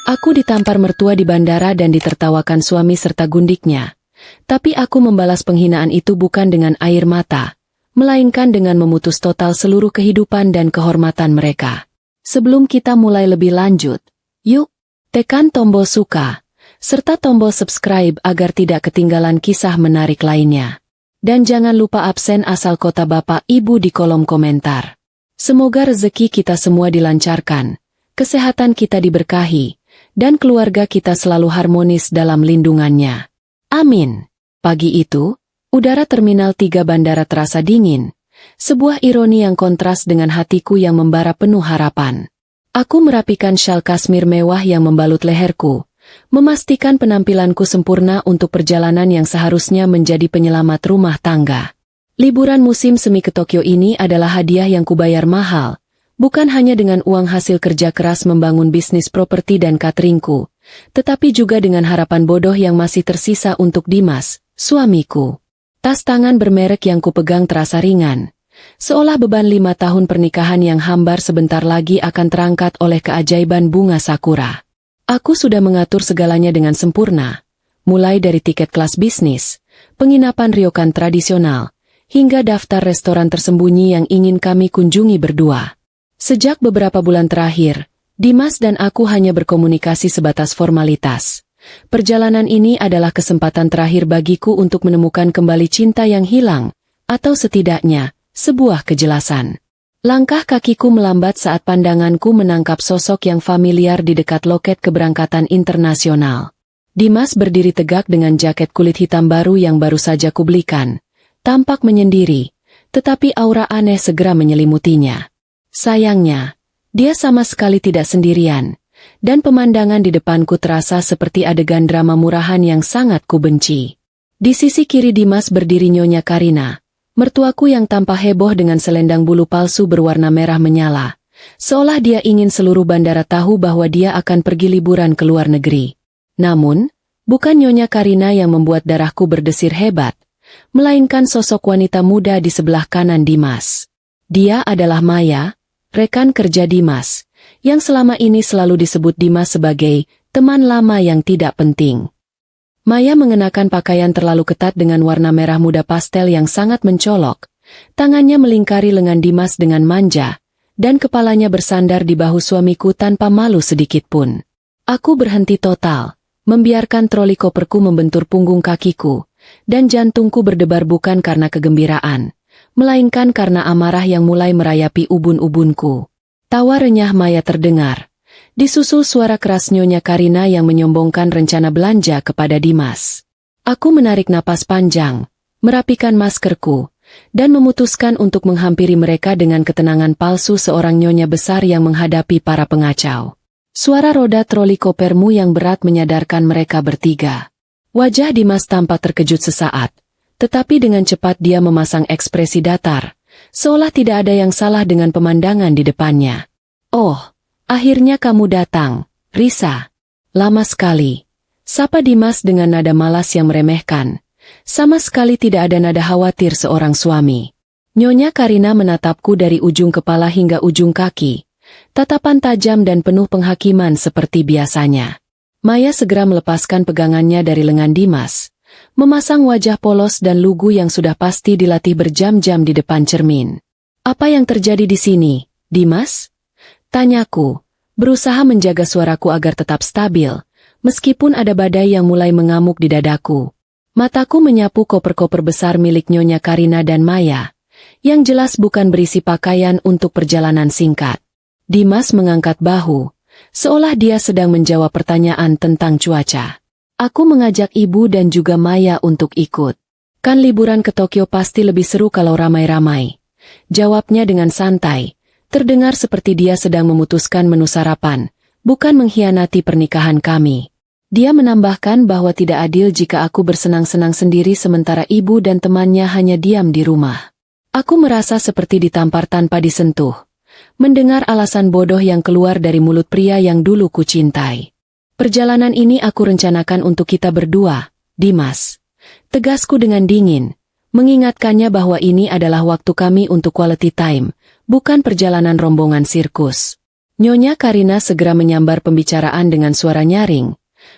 Aku ditampar mertua di bandara dan ditertawakan suami serta gundiknya. Tapi aku membalas penghinaan itu bukan dengan air mata, melainkan dengan memutus total seluruh kehidupan dan kehormatan mereka. Sebelum kita mulai lebih lanjut, yuk, tekan tombol suka, serta tombol subscribe agar tidak ketinggalan kisah menarik lainnya. Dan jangan lupa absen asal kota Bapak Ibu di kolom komentar. Semoga rezeki kita semua dilancarkan, kesehatan kita diberkahi, dan keluarga kita selalu harmonis dalam lindungannya. Amin. Pagi itu, udara Terminal 3 bandara terasa dingin. Sebuah ironi yang kontras dengan hatiku yang membara penuh harapan. Aku merapikan syal kasmir mewah yang membalut leherku, memastikan penampilanku sempurna untuk perjalanan yang seharusnya menjadi penyelamat rumah tangga. Liburan musim semi ke Tokyo ini adalah hadiah yang kubayar mahal, bukan hanya dengan uang hasil kerja keras membangun bisnis properti dan cateringku, tetapi juga dengan harapan bodoh yang masih tersisa untuk Dimas, suamiku. Tas tangan bermerek yang kupegang terasa ringan, seolah beban 5 tahun pernikahan yang hambar sebentar lagi akan terangkat oleh keajaiban bunga sakura. Aku sudah mengatur segalanya dengan sempurna, mulai dari tiket kelas bisnis, penginapan ryokan tradisional, hingga daftar restoran tersembunyi yang ingin kami kunjungi berdua. Sejak beberapa bulan terakhir, Dimas dan aku hanya berkomunikasi sebatas formalitas. Perjalanan ini adalah kesempatan terakhir bagiku untuk menemukan kembali cinta yang hilang, atau setidaknya, sebuah kejelasan. Langkah kakiku melambat saat pandanganku menangkap sosok yang familiar di dekat loket keberangkatan internasional. Dimas berdiri tegak dengan jaket kulit hitam baru yang baru saja kubelikan. Tampak menyendiri, tetapi aura aneh segera menyelimutinya. Sayangnya, dia sama sekali tidak sendirian, dan pemandangan di depanku terasa seperti adegan drama murahan yang sangat kubenci. Di sisi kiri Dimas berdiri Nyonya Karina, mertuaku yang tampak heboh dengan selendang bulu palsu berwarna merah menyala, seolah dia ingin seluruh bandara tahu bahwa dia akan pergi liburan ke luar negeri. Namun, bukan Nyonya Karina yang membuat darahku berdesir hebat, melainkan sosok wanita muda di sebelah kanan Dimas. Dia adalah Maya, rekan kerja Dimas, yang selama ini selalu disebut Dimas sebagai teman lama yang tidak penting. Maya mengenakan pakaian terlalu ketat dengan warna merah muda pastel yang sangat mencolok, tangannya melingkari lengan Dimas dengan manja, dan kepalanya bersandar di bahu suamiku tanpa malu sedikitpun. Aku berhenti total, membiarkan troli koperku membentur punggung kakiku, dan jantungku berdebar bukan karena kegembiraan, melainkan karena amarah yang mulai merayapi ubun-ubunku. Tawa renyah Maya terdengar, disusul suara keras Nyonya Karina yang menyombongkan rencana belanja kepada Dimas. Aku menarik napas panjang, merapikan maskerku, dan memutuskan untuk menghampiri mereka dengan ketenangan palsu seorang nyonya besar yang menghadapi para pengacau. Suara roda troli kopermu yang berat menyadarkan mereka bertiga. Wajah Dimas tampak terkejut sesaat, tetapi dengan cepat dia memasang ekspresi datar, seolah tidak ada yang salah dengan pemandangan di depannya. Oh, akhirnya kamu datang, Risa. Lama sekali. Sapa Dimas dengan nada malas yang meremehkan. Sama sekali tidak ada nada khawatir seorang suami. Nyonya Karina menatapku dari ujung kepala hingga ujung kaki. Tatapan tajam dan penuh penghakiman seperti biasanya. Maya segera melepaskan pegangannya dari lengan Dimas, memasang wajah polos dan lugu yang sudah pasti dilatih berjam-jam di depan cermin. Apa yang terjadi di sini, Dimas? Tanyaku, berusaha menjaga suaraku agar tetap stabil, meskipun ada badai yang mulai mengamuk di dadaku. Mataku menyapu koper-koper besar milik Nyonya Karina dan Maya, yang jelas bukan berisi pakaian untuk perjalanan singkat. Dimas mengangkat bahu, seolah dia sedang menjawab pertanyaan tentang cuaca. Aku mengajak ibu dan juga Maya untuk ikut. Kan liburan ke Tokyo pasti lebih seru kalau ramai-ramai. Jawabnya dengan santai, terdengar seperti dia sedang memutuskan menu sarapan, bukan mengkhianati pernikahan kami. Dia menambahkan bahwa tidak adil jika aku bersenang-senang sendiri sementara ibu dan temannya hanya diam di rumah. Aku merasa seperti ditampar tanpa disentuh, mendengar alasan bodoh yang keluar dari mulut pria yang dulu kucintai. Perjalanan ini aku rencanakan untuk kita berdua, Dimas. Tegasku dengan dingin, mengingatkannya bahwa ini adalah waktu kami untuk quality time, bukan perjalanan rombongan sirkus. Nyonya Karina segera menyambar pembicaraan dengan suara nyaring,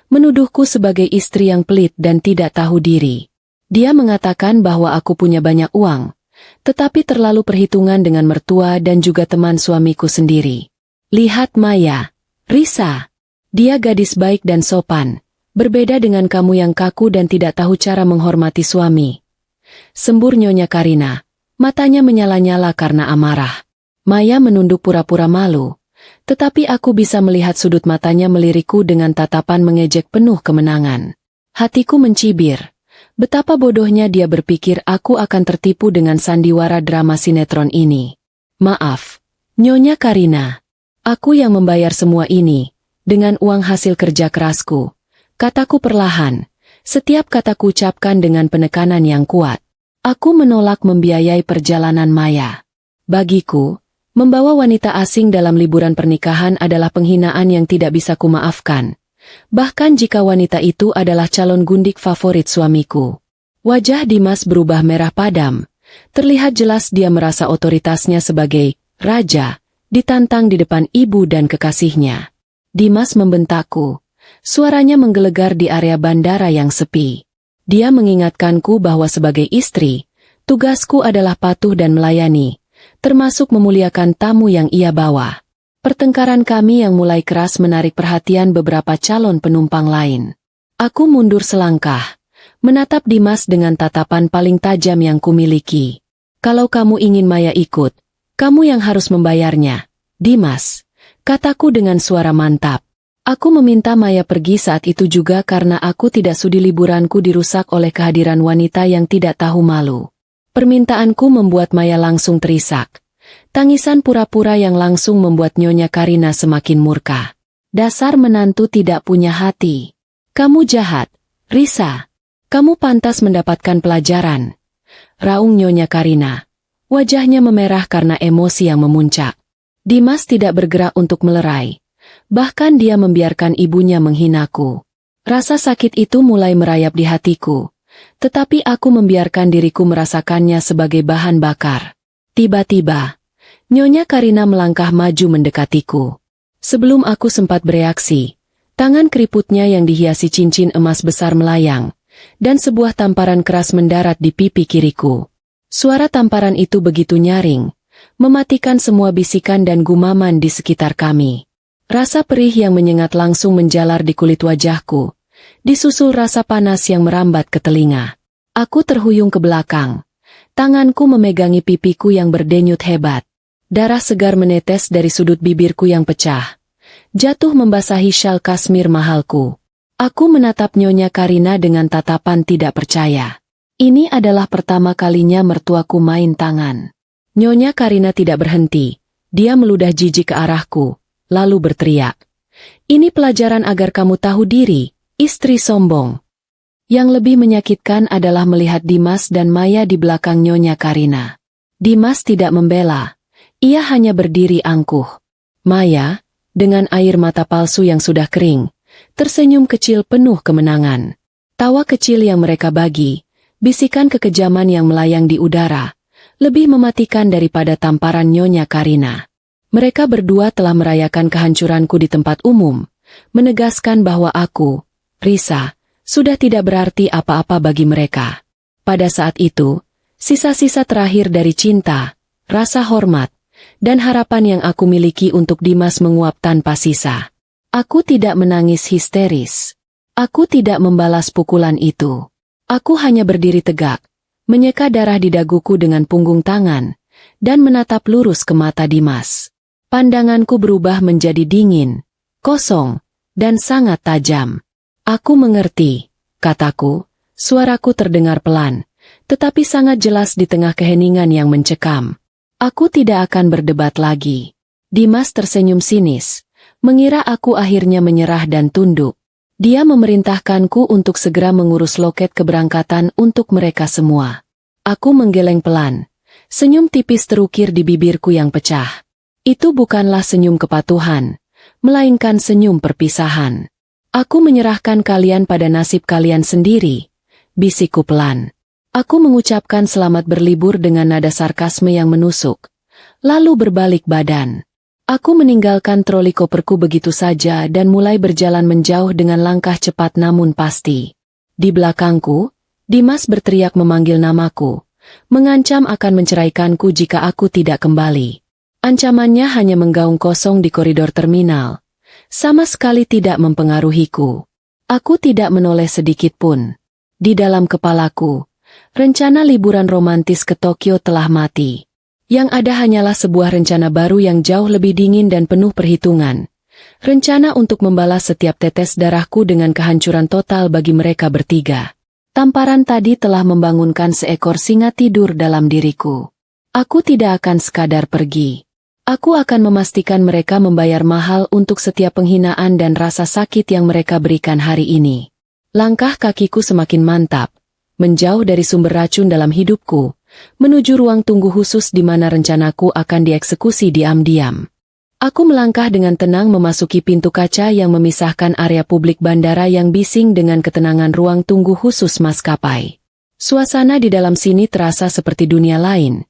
menuduhku sebagai istri yang pelit dan tidak tahu diri. Dia mengatakan bahwa aku punya banyak uang, tetapi terlalu perhitungan dengan mertua dan juga teman suamiku sendiri. Lihat Maya, Risa. Dia gadis baik dan sopan, berbeda dengan kamu yang kaku dan tidak tahu cara menghormati suami. Sembur Nyonya Karina, matanya menyala-nyala karena amarah. Maya menunduk pura-pura malu. Tetapi aku bisa melihat sudut matanya melirikku dengan tatapan mengejek penuh kemenangan. Hatiku mencibir. Betapa bodohnya dia berpikir aku akan tertipu dengan sandiwara drama sinetron ini. Maaf, Nyonya Karina. Aku yang membayar semua ini, dengan uang hasil kerja kerasku. Kataku perlahan, setiap kataku ucapkan dengan penekanan yang kuat. Aku menolak membiayai perjalanan Maya. Bagiku, membawa wanita asing dalam liburan pernikahan adalah penghinaan yang tidak bisa kumaafkan. Bahkan jika wanita itu adalah calon gundik favorit suamiku. Wajah Dimas berubah merah padam. Terlihat jelas dia merasa otoritasnya sebagai raja ditantang di depan ibu dan kekasihnya. Dimas membentakku. Suaranya menggelegar di area bandara yang sepi. Dia mengingatkanku bahwa sebagai istri, tugasku adalah patuh dan melayani, termasuk memuliakan tamu yang ia bawa. Pertengkaran kami yang mulai keras menarik perhatian beberapa calon penumpang lain. Aku mundur selangkah, menatap Dimas dengan tatapan paling tajam yang kumiliki. Kalau kamu ingin Maya ikut, kamu yang harus membayarnya, Dimas, kataku dengan suara mantap. Aku meminta Maya pergi saat itu juga karena aku tidak sudi liburanku dirusak oleh kehadiran wanita yang tidak tahu malu. Permintaanku membuat Maya langsung terisak. Tangisan pura-pura yang langsung membuat Nyonya Karina semakin murka. Dasar menantu tidak punya hati. Kamu jahat, Risa. Kamu pantas mendapatkan pelajaran. Raung Nyonya Karina. Wajahnya memerah karena emosi yang memuncak. Dimas tidak bergerak untuk melerai. Bahkan dia membiarkan ibunya menghinaku. Rasa sakit itu mulai merayap di hatiku. Tetapi aku membiarkan diriku merasakannya sebagai bahan bakar. Tiba-tiba, Nyonya Karina melangkah maju mendekatiku. Sebelum aku sempat bereaksi, tangan keriputnya yang dihiasi cincin emas besar melayang, dan sebuah tamparan keras mendarat di pipi kiriku. Suara tamparan itu begitu nyaring, mematikan semua bisikan dan gumaman di sekitar kami. Rasa perih yang menyengat langsung menjalar di kulit wajahku, disusul rasa panas yang merambat ke telinga. Aku terhuyung ke belakang. Tanganku memegangi pipiku yang berdenyut hebat. Darah segar menetes dari sudut bibirku yang pecah. Jatuh membasahi syal kasmir mahalku. Aku menatap Nyonya Karina dengan tatapan tidak percaya. Ini adalah pertama kalinya mertuaku main tangan. Nyonya Karina tidak berhenti. Dia meludah jijik ke arahku, lalu berteriak. Ini pelajaran agar kamu tahu diri, istri sombong. Yang lebih menyakitkan adalah melihat Dimas dan Maya di belakang Nyonya Karina. Dimas tidak membela. Ia hanya berdiri angkuh. Maya, dengan air mata palsu yang sudah kering, tersenyum kecil penuh kemenangan. Tawa kecil yang mereka bagi, bisikan kekejaman yang melayang di udara, lebih mematikan daripada tamparan Nyonya Karina. Mereka berdua telah merayakan kehancuranku di tempat umum, menegaskan bahwa aku, Risa, sudah tidak berarti apa-apa bagi mereka. Pada saat itu, sisa-sisa terakhir dari cinta, rasa hormat, dan harapan yang aku miliki untuk Dimas menguap tanpa sisa. Aku tidak menangis histeris. Aku tidak membalas pukulan itu. Aku hanya berdiri tegak, menyeka darah di daguku dengan punggung tangan, dan menatap lurus ke mata Dimas. Pandanganku berubah menjadi dingin, kosong, dan sangat tajam. Aku mengerti, kataku, suaraku terdengar pelan, tetapi sangat jelas di tengah keheningan yang mencekam. Aku tidak akan berdebat lagi. Dimas tersenyum sinis, mengira aku akhirnya menyerah dan tunduk. Dia memerintahkanku untuk segera mengurus loket keberangkatan untuk mereka semua. Aku menggeleng pelan, senyum tipis terukir di bibirku yang pecah. Itu bukanlah senyum kepatuhan, melainkan senyum perpisahan. Aku menyerahkan kalian pada nasib kalian sendiri, bisikku pelan. Aku mengucapkan selamat berlibur dengan nada sarkasme yang menusuk, lalu berbalik badan. Aku meninggalkan troli koperku begitu saja dan mulai berjalan menjauh dengan langkah cepat namun pasti. Di belakangku, Dimas berteriak memanggil namaku, mengancam akan menceraikanku jika aku tidak kembali. Ancamannya hanya menggaung kosong di koridor terminal. Sama sekali tidak mempengaruhiku. Aku tidak menoleh sedikit pun. Di dalam kepalaku, rencana liburan romantis ke Tokyo telah mati. Yang ada hanyalah sebuah rencana baru yang jauh lebih dingin dan penuh perhitungan. Rencana untuk membalas setiap tetes darahku dengan kehancuran total bagi mereka bertiga. Tamparan tadi telah membangunkan seekor singa tidur dalam diriku. Aku tidak akan sekadar pergi. Aku akan memastikan mereka membayar mahal untuk setiap penghinaan dan rasa sakit yang mereka berikan hari ini. Langkah kakiku semakin mantap, menjauh dari sumber racun dalam hidupku, menuju ruang tunggu khusus di mana rencanaku akan dieksekusi diam-diam. Aku melangkah dengan tenang memasuki pintu kaca yang memisahkan area publik bandara yang bising dengan ketenangan ruang tunggu khusus maskapai. Suasana di dalam sini terasa seperti dunia lain.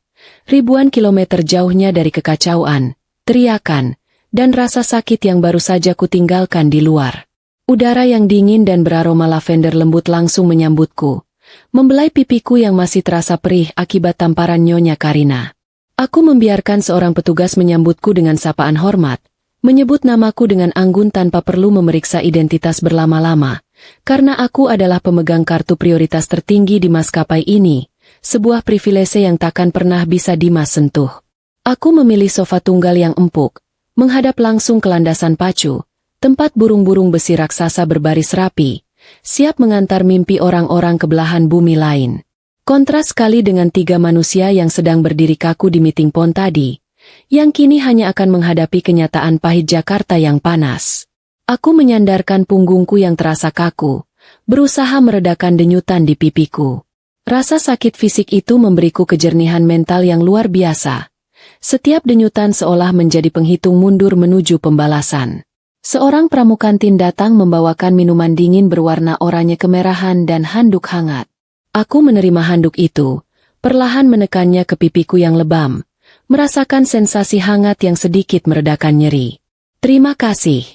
Ribuan kilometer jauhnya dari kekacauan, teriakan, dan rasa sakit yang baru saja kutinggalkan di luar. Udara yang dingin dan beraroma lavender lembut langsung menyambutku, membelai pipiku yang masih terasa perih akibat tamparan Nyonya Karina. Aku membiarkan seorang petugas menyambutku dengan sapaan hormat, menyebut namaku dengan anggun tanpa perlu memeriksa identitas berlama-lama, karena aku adalah pemegang kartu prioritas tertinggi di maskapai ini, sebuah privilese yang takkan pernah bisa Dimas sentuh. Aku memilih sofa tunggal yang empuk, menghadap langsung ke landasan pacu, tempat burung-burung besi raksasa berbaris rapi, siap mengantar mimpi orang-orang ke belahan bumi lain. Kontras sekali dengan tiga manusia yang sedang berdiri kaku di meeting pond tadi, yang kini hanya akan menghadapi kenyataan pahit Jakarta yang panas. Aku menyandarkan punggungku yang terasa kaku, berusaha meredakan denyutan di pipiku. Rasa sakit fisik itu memberiku kejernihan mental yang luar biasa. Setiap denyutan seolah menjadi penghitung mundur menuju pembalasan. Seorang pramukantin datang membawakan minuman dingin berwarna oranye kemerahan dan handuk hangat. Aku menerima handuk itu, perlahan menekannya ke pipiku yang lebam, merasakan sensasi hangat yang sedikit meredakan nyeri. "Terima kasih,"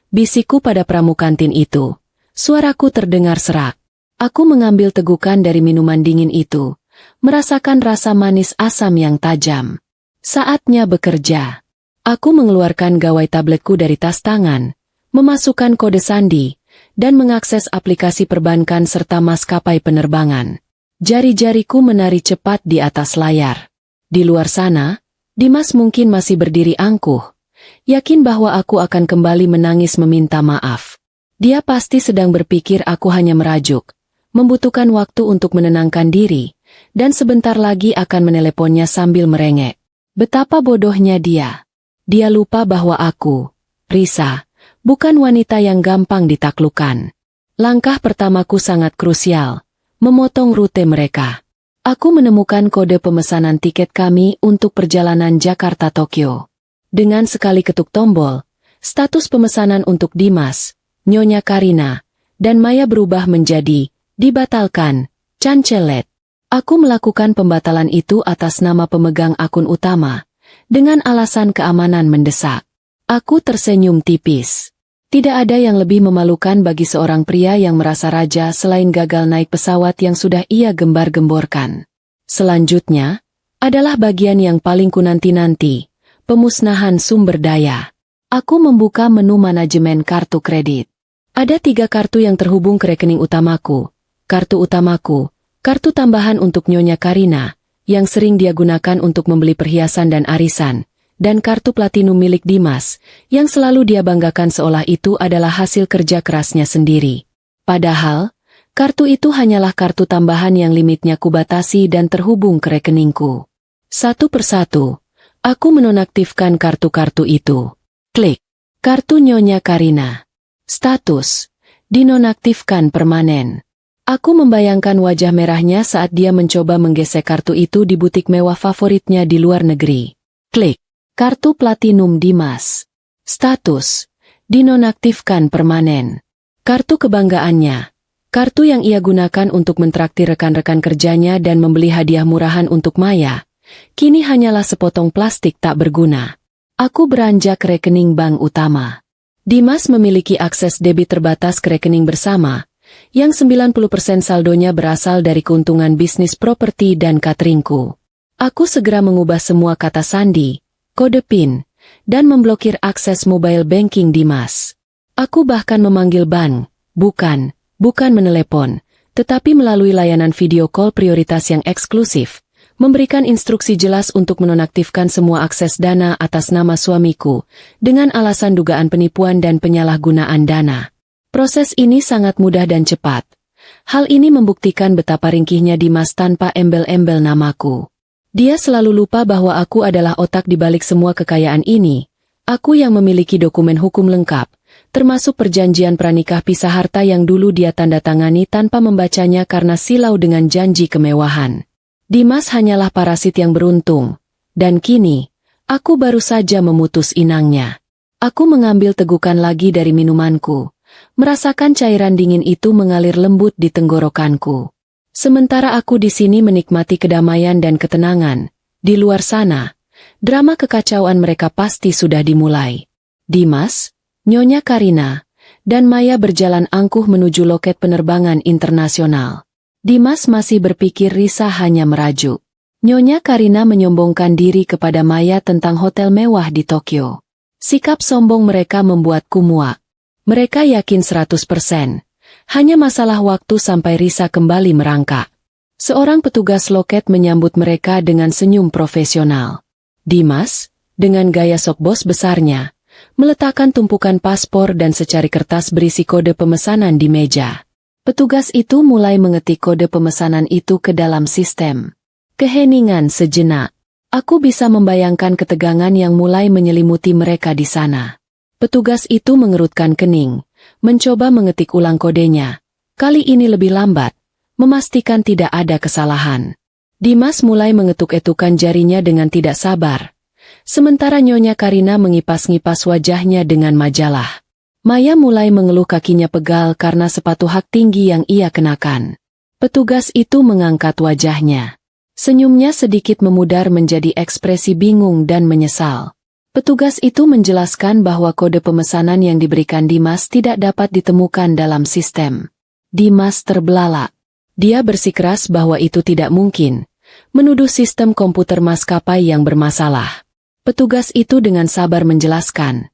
bisikku pada pramukantin itu. Suaraku terdengar serak. Aku mengambil tegukan dari minuman dingin itu, merasakan rasa manis asam yang tajam. Saatnya bekerja. Aku mengeluarkan gawai tabletku dari tas tangan, memasukkan kode sandi, dan mengakses aplikasi perbankan serta maskapai penerbangan. Jari-jariku menari cepat di atas layar. Di luar sana, Dimas mungkin masih berdiri angkuh, yakin bahwa aku akan kembali menangis meminta maaf. Dia pasti sedang berpikir aku hanya merajuk, membutuhkan waktu untuk menenangkan diri, dan sebentar lagi akan meneleponnya sambil merengek. Betapa bodohnya dia. Dia lupa bahwa aku, Risa, bukan wanita yang gampang ditaklukkan. Langkah pertamaku sangat krusial, memotong rute mereka. Aku menemukan kode pemesanan tiket kami untuk perjalanan Jakarta-Tokyo. Dengan sekali ketuk tombol, status pemesanan untuk Dimas, Nyonya Karina, dan Maya berubah menjadi dibatalkan, cancelet. Aku melakukan pembatalan itu atas nama pemegang akun utama, dengan alasan keamanan mendesak. Aku tersenyum tipis. Tidak ada yang lebih memalukan bagi seorang pria yang merasa raja selain gagal naik pesawat yang sudah ia gembar-gemborkan. Selanjutnya, adalah bagian yang paling kunanti-nanti, pemusnahan sumber daya. Aku membuka menu manajemen kartu kredit. Ada 3 kartu yang terhubung ke rekening utamaku. Kartu utamaku, kartu tambahan untuk Nyonya Karina, yang sering dia gunakan untuk membeli perhiasan dan arisan, dan kartu platinum milik Dimas, yang selalu dia banggakan seolah itu adalah hasil kerja kerasnya sendiri. Padahal, kartu itu hanyalah kartu tambahan yang limitnya kubatasi dan terhubung ke rekeningku. Satu persatu, aku menonaktifkan kartu-kartu itu. Klik. Kartu Nyonya Karina. Status: dinonaktifkan permanen. Aku membayangkan wajah merahnya saat dia mencoba menggesek kartu itu di butik mewah favoritnya di luar negeri. Klik. Kartu platinum Dimas. Status: dinonaktifkan permanen. Kartu kebanggaannya. Kartu yang ia gunakan untuk mentraktir rekan-rekan kerjanya dan membeli hadiah murahan untuk Maya, kini hanyalah sepotong plastik tak berguna. Aku beranjak ke rekening bank utama. Dimas memiliki akses debit terbatas ke rekening bersama, yang 90% saldonya berasal dari keuntungan bisnis properti dan cateringku. Aku segera mengubah semua kata sandi, kode PIN, dan memblokir akses mobile banking Dimas. Aku bahkan memanggil bank, bukan menelepon, tetapi melalui layanan video call prioritas yang eksklusif, memberikan instruksi jelas untuk menonaktifkan semua akses dana atas nama suamiku, dengan alasan dugaan penipuan dan penyalahgunaan dana. Proses ini sangat mudah dan cepat. Hal ini membuktikan betapa ringkihnya Dimas tanpa embel-embel namaku. Dia selalu lupa bahwa aku adalah otak di balik semua kekayaan ini. Aku yang memiliki dokumen hukum lengkap, termasuk perjanjian pranikah pisah harta yang dulu dia tanda tangani tanpa membacanya karena silau dengan janji kemewahan. Dimas hanyalah parasit yang beruntung, dan kini, aku baru saja memutus inangnya. Aku mengambil tegukan lagi dari minumanku, merasakan cairan dingin itu mengalir lembut di tenggorokanku. Sementara aku di sini menikmati kedamaian dan ketenangan, di luar sana, drama kekacauan mereka pasti sudah dimulai. Dimas, Nyonya Karina, dan Maya berjalan angkuh menuju loket penerbangan internasional. Dimas masih berpikir Risa hanya merajuk. Nyonya Karina menyombongkan diri kepada Maya tentang hotel mewah di Tokyo. Sikap sombong mereka membuatku muak. Mereka yakin 100%. Hanya masalah waktu sampai Risa kembali merangkak. Seorang petugas loket menyambut mereka dengan senyum profesional. Dimas, dengan gaya sok bos besarnya, meletakkan tumpukan paspor dan secari kertas berisi kode pemesanan di meja. Petugas itu mulai mengetik kode pemesanan itu ke dalam sistem. Keheningan sejenak. Aku bisa membayangkan ketegangan yang mulai menyelimuti mereka di sana. Petugas itu mengerutkan kening, mencoba mengetik ulang kodenya. Kali ini lebih lambat, memastikan tidak ada kesalahan. Dimas mulai mengetuk-etukan jarinya dengan tidak sabar. Sementara Nyonya Karina mengipas-ngipas wajahnya dengan majalah. Maya mulai mengeluh kakinya pegal karena sepatu hak tinggi yang ia kenakan. Petugas itu mengangkat wajahnya. Senyumnya sedikit memudar menjadi ekspresi bingung dan menyesal. Petugas itu menjelaskan bahwa kode pemesanan yang diberikan Dimas tidak dapat ditemukan dalam sistem. Dimas terbelalak. Dia bersikeras bahwa itu tidak mungkin, menuduh sistem komputer maskapai yang bermasalah. Petugas itu dengan sabar menjelaskan,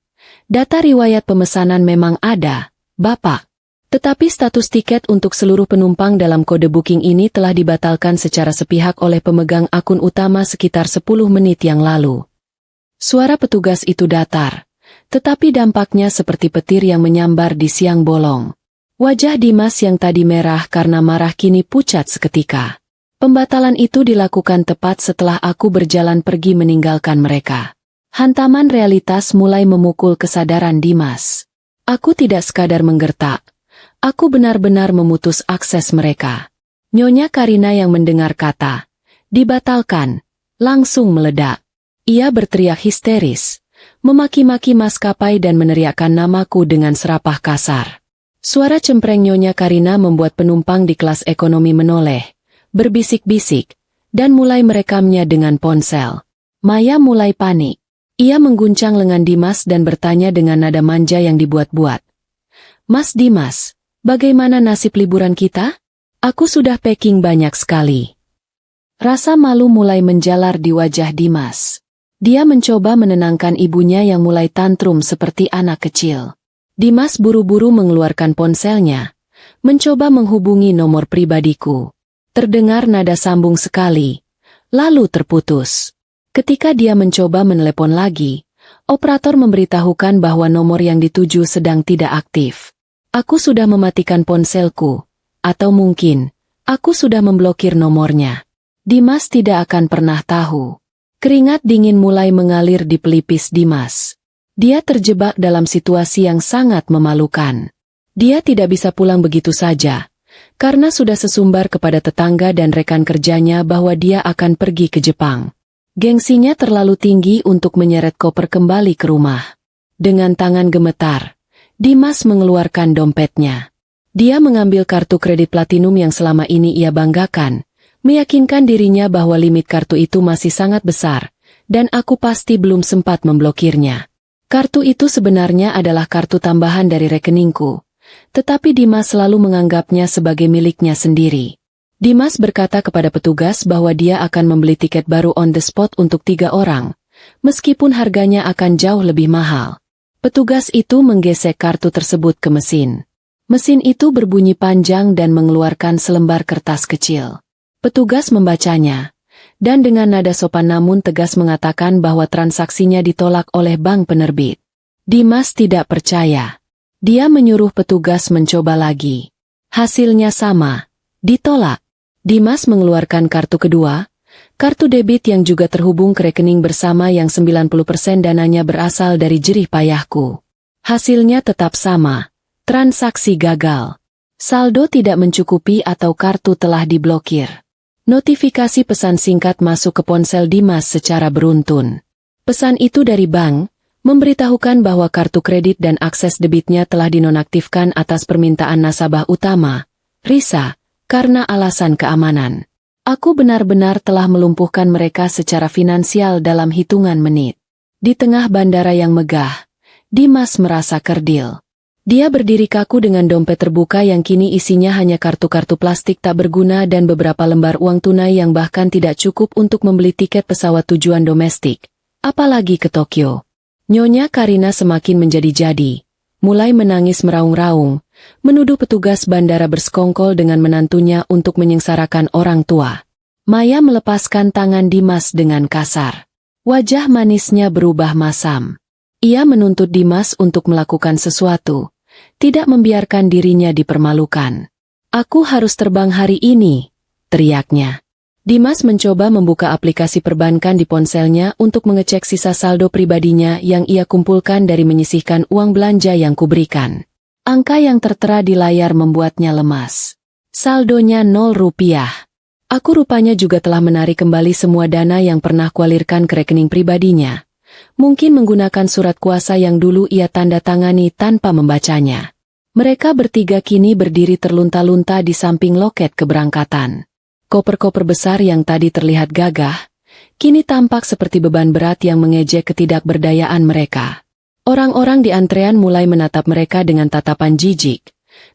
data riwayat pemesanan memang ada, Bapak. Tetapi status tiket untuk seluruh penumpang dalam kode booking ini telah dibatalkan secara sepihak oleh pemegang akun utama sekitar 10 menit yang lalu. Suara petugas itu datar, tetapi dampaknya seperti petir yang menyambar di siang bolong. Wajah Dimas yang tadi merah karena marah kini pucat seketika. Pembatalan itu dilakukan tepat setelah aku berjalan pergi meninggalkan mereka. Hantaman realitas mulai memukul kesadaran Dimas. Aku tidak sekadar menggertak. Aku benar-benar memutus akses mereka. Nyonya Karina yang mendengar kata dibatalkan, langsung meledak. Ia berteriak histeris, memaki-maki maskapai dan meneriakkan namaku dengan serapah kasar. Suara cempreng Nyonya Karina membuat penumpang di kelas ekonomi menoleh, berbisik-bisik, dan mulai merekamnya dengan ponsel. Maya mulai panik. Ia mengguncang lengan Dimas dan bertanya dengan nada manja yang dibuat-buat. Mas Dimas, bagaimana nasib liburan kita? Aku sudah packing banyak sekali. Rasa malu mulai menjalar di wajah Dimas. Dia mencoba menenangkan ibunya yang mulai tantrum seperti anak kecil. Dimas buru-buru mengeluarkan ponselnya, mencoba menghubungi nomor pribadiku. Terdengar nada sambung sekali, lalu terputus. Ketika dia mencoba menelepon lagi, operator memberitahukan bahwa nomor yang dituju sedang tidak aktif. Aku sudah mematikan ponselku, atau mungkin, aku sudah memblokir nomornya. Dimas tidak akan pernah tahu. Keringat dingin mulai mengalir di pelipis Dimas. Dia terjebak dalam situasi yang sangat memalukan. Dia tidak bisa pulang begitu saja, karena sudah sesumbar kepada tetangga dan rekan kerjanya bahwa dia akan pergi ke Jepang. Gengsinya terlalu tinggi untuk menyeret koper kembali ke rumah. Dengan tangan gemetar, Dimas mengeluarkan dompetnya. Dia mengambil kartu kredit platinum yang selama ini ia banggakan, meyakinkan dirinya bahwa limit kartu itu masih sangat besar, Dan aku pasti belum sempat memblokirnya. Kartu itu sebenarnya adalah kartu tambahan dari rekeningku. Tetapi Dimas selalu menganggapnya sebagai miliknya sendiri. Dimas berkata kepada petugas bahwa dia akan membeli tiket baru on the spot untuk 3 orang. Meskipun harganya akan jauh lebih mahal. Petugas itu menggesek kartu tersebut ke mesin. Mesin itu berbunyi panjang dan mengeluarkan selembar kertas kecil. Petugas membacanya. Dan dengan nada sopan namun tegas mengatakan bahwa transaksinya ditolak oleh bank penerbit. Dimas tidak percaya. Dia menyuruh petugas mencoba lagi. Hasilnya sama. Ditolak. Dimas mengeluarkan kartu kedua, kartu debit yang juga terhubung ke rekening bersama yang 90% dananya berasal dari jerih payahku. Hasilnya tetap sama. Transaksi gagal. Saldo tidak mencukupi atau kartu telah diblokir. Notifikasi pesan singkat masuk ke ponsel Dimas secara beruntun. Pesan itu dari bank, memberitahukan bahwa kartu kredit dan akses debitnya telah dinonaktifkan atas permintaan nasabah utama, Risa, karena alasan keamanan. Aku benar-benar telah melumpuhkan mereka secara finansial dalam hitungan menit. Di tengah bandara yang megah, Dimas merasa kerdil. Dia berdiri kaku dengan dompet terbuka yang kini isinya hanya kartu-kartu plastik tak berguna dan beberapa lembar uang tunai yang bahkan tidak cukup untuk membeli tiket pesawat tujuan domestik, apalagi ke Tokyo. Nyonya Karina semakin menjadi-jadi, mulai menangis meraung-raung, menuduh petugas bandara bersekongkol dengan menantunya untuk menyengsarakan orang tua. Maya melepaskan tangan Dimas dengan kasar. Wajah manisnya berubah masam. Ia menuntut Dimas untuk melakukan sesuatu, tidak membiarkan dirinya dipermalukan. Aku harus terbang hari ini, teriaknya. Dimas mencoba membuka aplikasi perbankan di ponselnya untuk mengecek sisa saldo pribadinya yang ia kumpulkan dari menyisihkan uang belanja yang kuberikan. Angka yang tertera di layar membuatnya lemas. Saldonya 0 rupiah. Aku rupanya juga telah menarik kembali semua dana yang pernah kualirkan ke rekening pribadinya. Mungkin menggunakan surat kuasa yang dulu ia tanda tangani tanpa membacanya. Mereka bertiga kini berdiri terlunta-lunta di samping loket keberangkatan. Koper-koper besar yang tadi terlihat gagah, kini tampak seperti beban berat yang mengejek ketidakberdayaan mereka. Orang-orang di antrean mulai menatap mereka dengan tatapan jijik,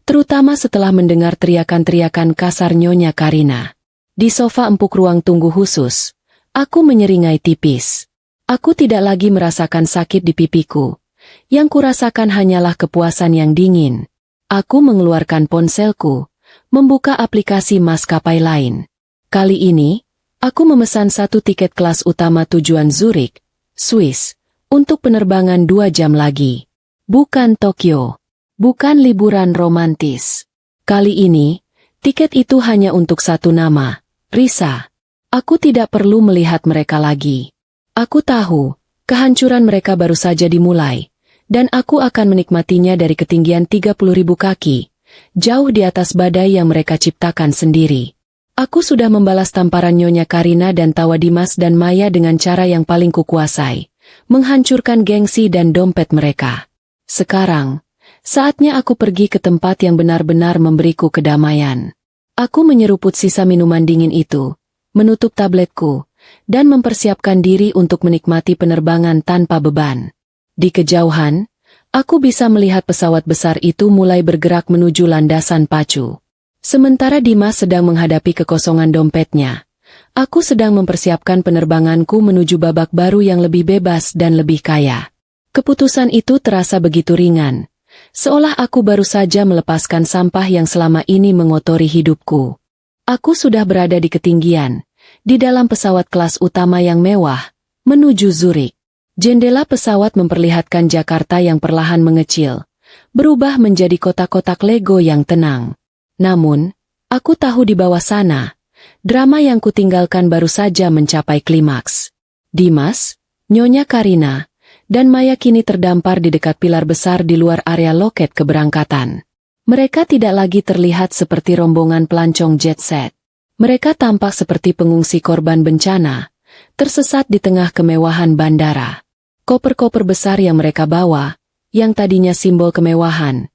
terutama setelah mendengar teriakan-teriakan kasar Nyonya Karina. Di sofa empuk ruang tunggu khusus, aku menyeringai tipis. Aku tidak lagi merasakan sakit di pipiku. Yang kurasakan hanyalah kepuasan yang dingin. Aku mengeluarkan ponselku, membuka aplikasi maskapai lain. Kali ini, aku memesan 1 tiket kelas utama tujuan Zurich, Swiss, untuk penerbangan 2 jam lagi. Bukan Tokyo. Bukan liburan romantis. Kali ini, tiket itu hanya untuk 1 nama, Risa. Aku tidak perlu melihat mereka lagi. Aku tahu, kehancuran mereka baru saja dimulai, dan aku akan menikmatinya dari ketinggian 30.000 kaki, jauh di atas badai yang mereka ciptakan sendiri. Aku sudah membalas tamparan Nyonya Karina dan tawa Dimas dan Maya dengan cara yang paling kukuasai, menghancurkan gengsi dan dompet mereka. Sekarang, saatnya aku pergi ke tempat yang benar-benar memberiku kedamaian. Aku menyeruput sisa minuman dingin itu, menutup tabletku, dan mempersiapkan diri untuk menikmati penerbangan tanpa beban. Di kejauhan, aku bisa melihat pesawat besar itu mulai bergerak menuju landasan pacu. Sementara Dimas sedang menghadapi kekosongan dompetnya, aku sedang mempersiapkan penerbanganku menuju babak baru yang lebih bebas dan lebih kaya. Keputusan itu terasa begitu ringan, seolah aku baru saja melepaskan sampah yang selama ini mengotori hidupku. Aku sudah berada di ketinggian, di dalam pesawat kelas utama yang mewah, menuju Zurich. Jendela pesawat memperlihatkan Jakarta yang perlahan mengecil, berubah menjadi kotak-kotak Lego yang tenang. Namun, aku tahu di bawah sana, drama yang kutinggalkan baru saja mencapai klimaks. Dimas, Nyonya Karina, dan Maya kini terdampar di dekat pilar besar di luar area loket keberangkatan. Mereka tidak lagi terlihat seperti rombongan pelancong jet set. Mereka tampak seperti pengungsi korban bencana, tersesat di tengah kemewahan bandara. Koper-koper besar yang mereka bawa, yang tadinya simbol kemewahan,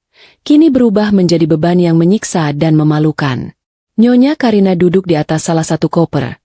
kini berubah menjadi beban yang menyiksa dan memalukan. Nyonya Karina duduk di atas salah satu koper,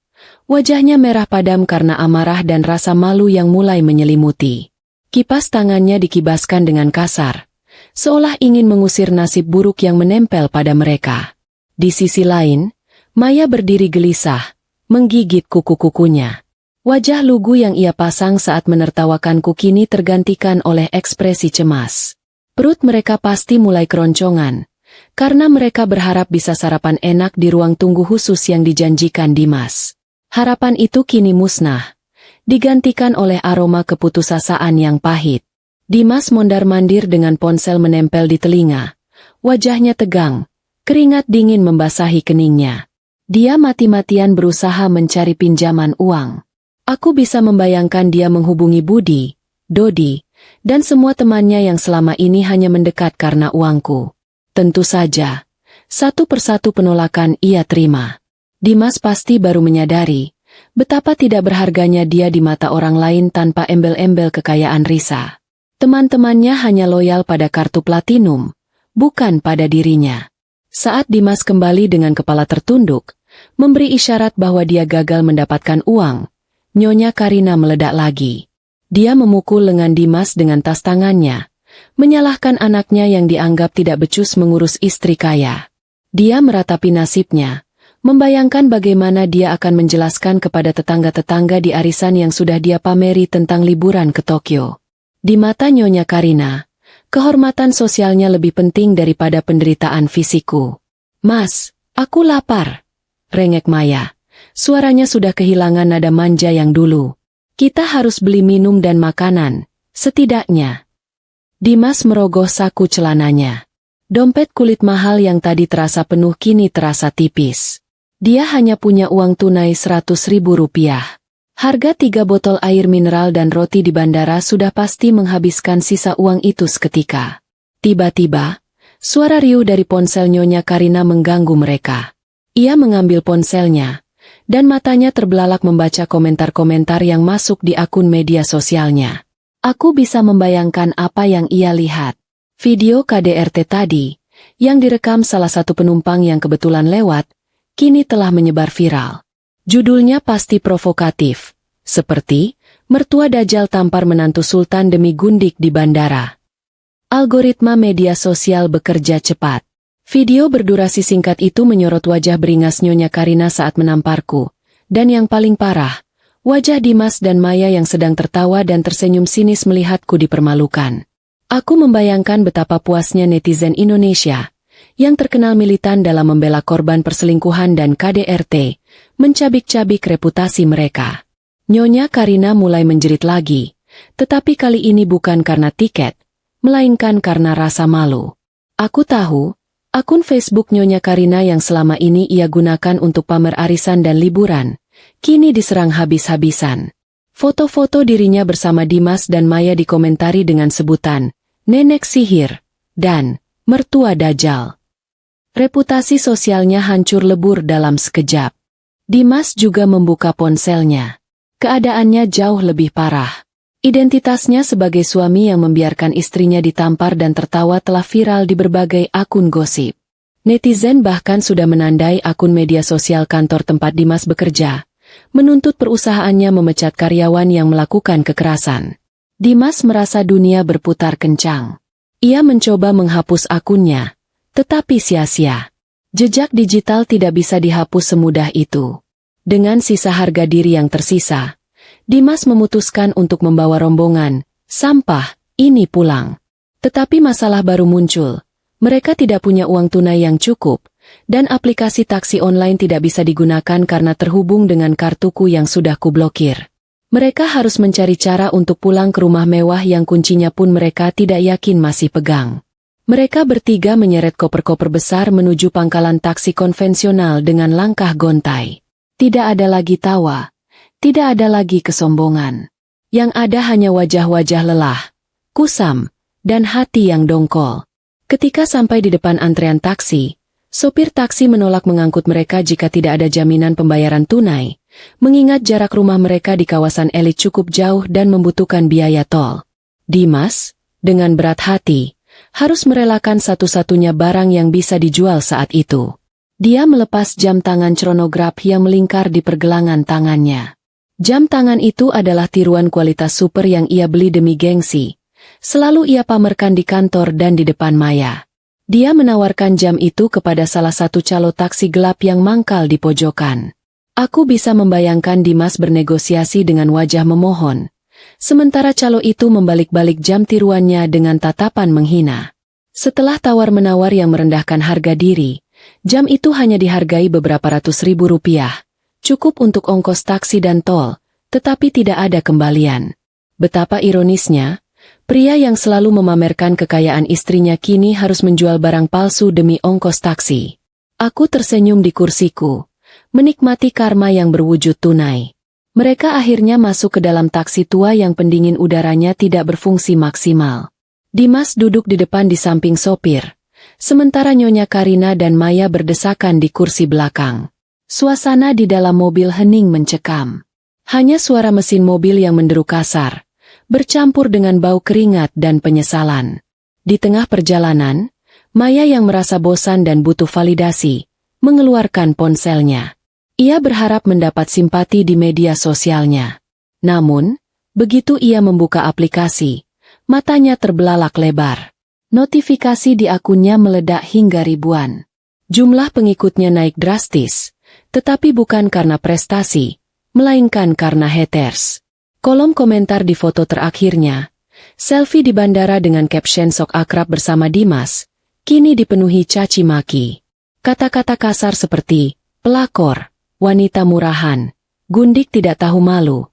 Wajahnya merah padam karena amarah dan rasa malu yang mulai menyelimuti. Kipas tangannya dikibaskan dengan kasar, seolah ingin mengusir nasib buruk yang menempel pada mereka. Di sisi lain, Maya berdiri gelisah, menggigit kuku-kukunya. Wajah lugu yang ia pasang saat menertawakanku kini tergantikan oleh ekspresi cemas. Perut mereka pasti mulai keroncongan, karena mereka berharap bisa sarapan enak di ruang tunggu khusus yang dijanjikan Dimas. Harapan itu kini musnah, digantikan oleh aroma keputusasaan yang pahit. Dimas mondar-mandir dengan ponsel menempel di telinga. Wajahnya tegang, keringat dingin membasahi keningnya. Dia mati-matian berusaha mencari pinjaman uang. Aku bisa membayangkan dia menghubungi Budi, Dodi, dan semua temannya yang selama ini hanya mendekat karena uangku. Tentu saja, satu persatu penolakan ia terima. Dimas pasti baru menyadari betapa tidak berharganya dia di mata orang lain tanpa embel-embel kekayaan Risa. Teman-temannya hanya loyal pada kartu platinum, bukan pada dirinya. Saat Dimas kembali dengan kepala tertunduk, memberi isyarat bahwa dia gagal mendapatkan uang, Nyonya Karina meledak lagi. Dia memukul lengan Dimas dengan tas tangannya, menyalahkan anaknya yang dianggap tidak becus mengurus istri kaya. Dia meratapi nasibnya, membayangkan bagaimana dia akan menjelaskan kepada tetangga-tetangga di arisan yang sudah dia pameri tentang liburan ke Tokyo. Di mata Nyonya Karina, kehormatan sosialnya lebih penting daripada penderitaan fisikku. "Mas, aku lapar," rengek Maya. Suaranya sudah kehilangan nada manja yang dulu. "Kita harus beli minum dan makanan, setidaknya." Dimas merogoh saku celananya. Dompet kulit mahal yang tadi terasa penuh kini terasa tipis. Dia hanya punya uang tunai 100.000 rupiah. Harga 3 botol air mineral dan roti di bandara sudah pasti menghabiskan sisa uang itu seketika. Tiba-tiba, suara riuh dari ponsel Nyonya Karina mengganggu mereka. Ia mengambil ponselnya, dan matanya terbelalak membaca komentar-komentar yang masuk di akun media sosialnya. Aku bisa membayangkan apa yang ia lihat. Video KDRT tadi, yang direkam salah satu penumpang yang kebetulan lewat, kini telah menyebar viral. Judulnya pasti provokatif, seperti mertua Dajjal tampar menantu sultan demi gundik di bandara. Algoritma media sosial bekerja cepat. Video berdurasi singkat itu menyorot wajah beringas Nyonya Karina saat menamparku, dan yang paling parah, wajah Dimas dan Maya yang sedang tertawa dan tersenyum sinis melihatku dipermalukan. Aku membayangkan betapa puasnya netizen Indonesia, yang terkenal militan dalam membela korban perselingkuhan dan KDRT, mencabik-cabik reputasi mereka. Nyonya Karina mulai menjerit lagi, tetapi kali ini bukan karena tiket, melainkan karena rasa malu. Aku tahu, akun Facebook Nyonya Karina yang selama ini ia gunakan untuk pamer arisan dan liburan, kini diserang habis-habisan. Foto-foto dirinya bersama Dimas dan Maya dikomentari dengan sebutan nenek sihir dan mertua Dajjal. Reputasi sosialnya hancur lebur dalam sekejap. Dimas juga membuka ponselnya. Keadaannya jauh lebih parah. Identitasnya sebagai suami yang membiarkan istrinya ditampar dan tertawa telah viral di berbagai akun gosip. Netizen bahkan sudah menandai akun media sosial kantor tempat Dimas bekerja, menuntut perusahaannya memecat karyawan yang melakukan kekerasan. Dimas merasa dunia berputar kencang. Ia mencoba menghapus akunnya, tetapi sia-sia. Jejak digital tidak bisa dihapus semudah itu. Dengan sisa harga diri yang tersisa, Dimas memutuskan untuk membawa rombongan sampah ini pulang. Tetapi masalah baru muncul. Mereka tidak punya uang tunai yang cukup, dan aplikasi taksi online tidak bisa digunakan karena terhubung dengan kartuku yang sudah kublokir. Mereka harus mencari cara untuk pulang ke rumah mewah yang kuncinya pun mereka tidak yakin masih pegang. Mereka bertiga menyeret koper-koper besar menuju pangkalan taksi konvensional dengan langkah gontai. Tidak ada lagi tawa, tidak ada lagi kesombongan. Yang ada hanya wajah-wajah lelah, kusam, dan hati yang dongkol. Ketika sampai di depan antrean taksi, sopir taksi menolak mengangkut mereka jika tidak ada jaminan pembayaran tunai, mengingat jarak rumah mereka di kawasan elit cukup jauh dan membutuhkan biaya tol. Dimas, dengan berat hati, harus merelakan satu-satunya barang yang bisa dijual saat itu. Dia melepas jam tangan chronograph yang melingkar di pergelangan tangannya. Jam tangan itu adalah tiruan kualitas super yang ia beli demi gengsi. Selalu ia pamerkan di kantor dan di depan Maya. Dia menawarkan jam itu kepada salah satu calo taksi gelap yang mangkal di pojokan. Aku bisa membayangkan Dimas bernegosiasi dengan wajah memohon. Sementara calo itu membalik-balik jam tiruannya dengan tatapan menghina. Setelah tawar-menawar yang merendahkan harga diri, jam itu hanya dihargai beberapa ratus ribu rupiah. Cukup untuk ongkos taksi dan tol, tetapi tidak ada kembalian. Betapa ironisnya, pria yang selalu memamerkan kekayaan istrinya kini harus menjual barang palsu demi ongkos taksi. Aku tersenyum di kursiku, menikmati karma yang berwujud tunai. Mereka akhirnya masuk ke dalam taksi tua yang pendingin udaranya tidak berfungsi maksimal. Dimas duduk di depan di samping sopir, sementara Nyonya Karina dan Maya berdesakan di kursi belakang. Suasana di dalam mobil hening mencekam. Hanya suara mesin mobil yang menderu kasar, bercampur dengan bau keringat dan penyesalan. Di tengah perjalanan, Maya yang merasa bosan dan butuh validasi, mengeluarkan ponselnya. Ia berharap mendapat simpati di media sosialnya. Namun, begitu ia membuka aplikasi, matanya terbelalak lebar. Notifikasi di akunnya meledak hingga ribuan. Jumlah pengikutnya naik drastis, tetapi bukan karena prestasi, melainkan karena haters. Kolom komentar di foto terakhirnya, selfie di bandara dengan caption sok akrab bersama Dimas, kini dipenuhi caci maki. Kata-kata kasar seperti pelakor, wanita murahan, gundik tidak tahu malu,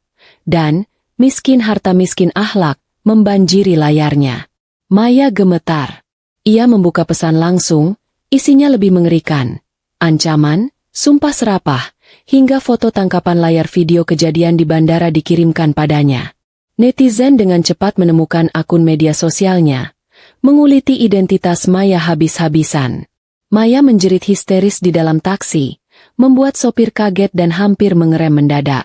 dan miskin harta miskin akhlak membanjiri layarnya. Maya gemetar. Ia membuka pesan langsung, isinya lebih mengerikan. Ancaman, sumpah serapah, hingga foto tangkapan layar video kejadian di bandara dikirimkan padanya. Netizen dengan cepat menemukan akun media sosialnya, menguliti identitas Maya habis-habisan. Maya menjerit histeris di dalam taksi, membuat sopir kaget dan hampir mengerem mendadak.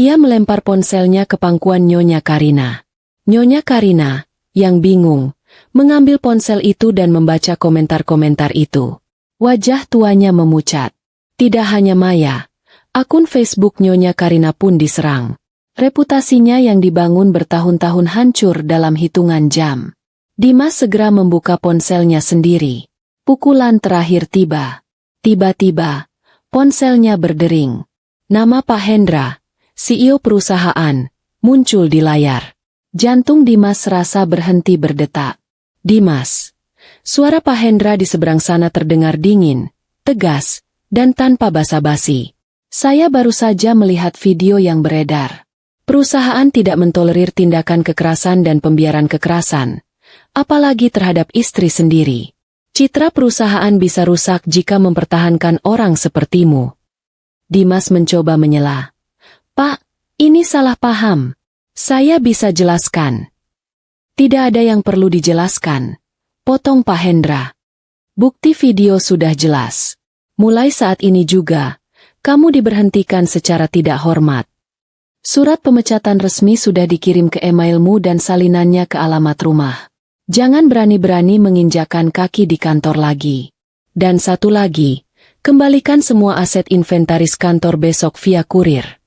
Ia melempar ponselnya ke pangkuan Nyonya Karina. Nyonya Karina, yang bingung, mengambil ponsel itu dan membaca komentar-komentar itu. Wajah tuanya memucat. Tidak hanya Maya, akun Facebook Nyonya Karina pun diserang. Reputasinya yang dibangun bertahun-tahun hancur dalam hitungan jam. Dimas segera membuka ponselnya sendiri. Pukulan terakhir tiba. Tiba-tiba, ponselnya berdering. Nama Pak Hendra, CEO perusahaan, muncul di layar. Jantung Dimas serasa berhenti berdetak. Dimas. Suara Pak Hendra di seberang sana terdengar dingin, tegas, dan tanpa basa-basi. Saya baru saja melihat video yang beredar. Perusahaan tidak mentolerir tindakan kekerasan dan pembiaran kekerasan, apalagi terhadap istri sendiri. Citra perusahaan bisa rusak jika mempertahankan orang sepertimu. Dimas mencoba menyela. Pak, ini salah paham. Saya bisa jelaskan. Tidak ada yang perlu dijelaskan. Potong Pak Hendra. Bukti video sudah jelas. Mulai saat ini juga, kamu diberhentikan secara tidak hormat. Surat pemecatan resmi sudah dikirim ke emailmu dan salinannya ke alamat rumah. Jangan berani-berani menginjakkan kaki di kantor lagi. Dan satu lagi, kembalikan semua aset inventaris kantor besok via kurir.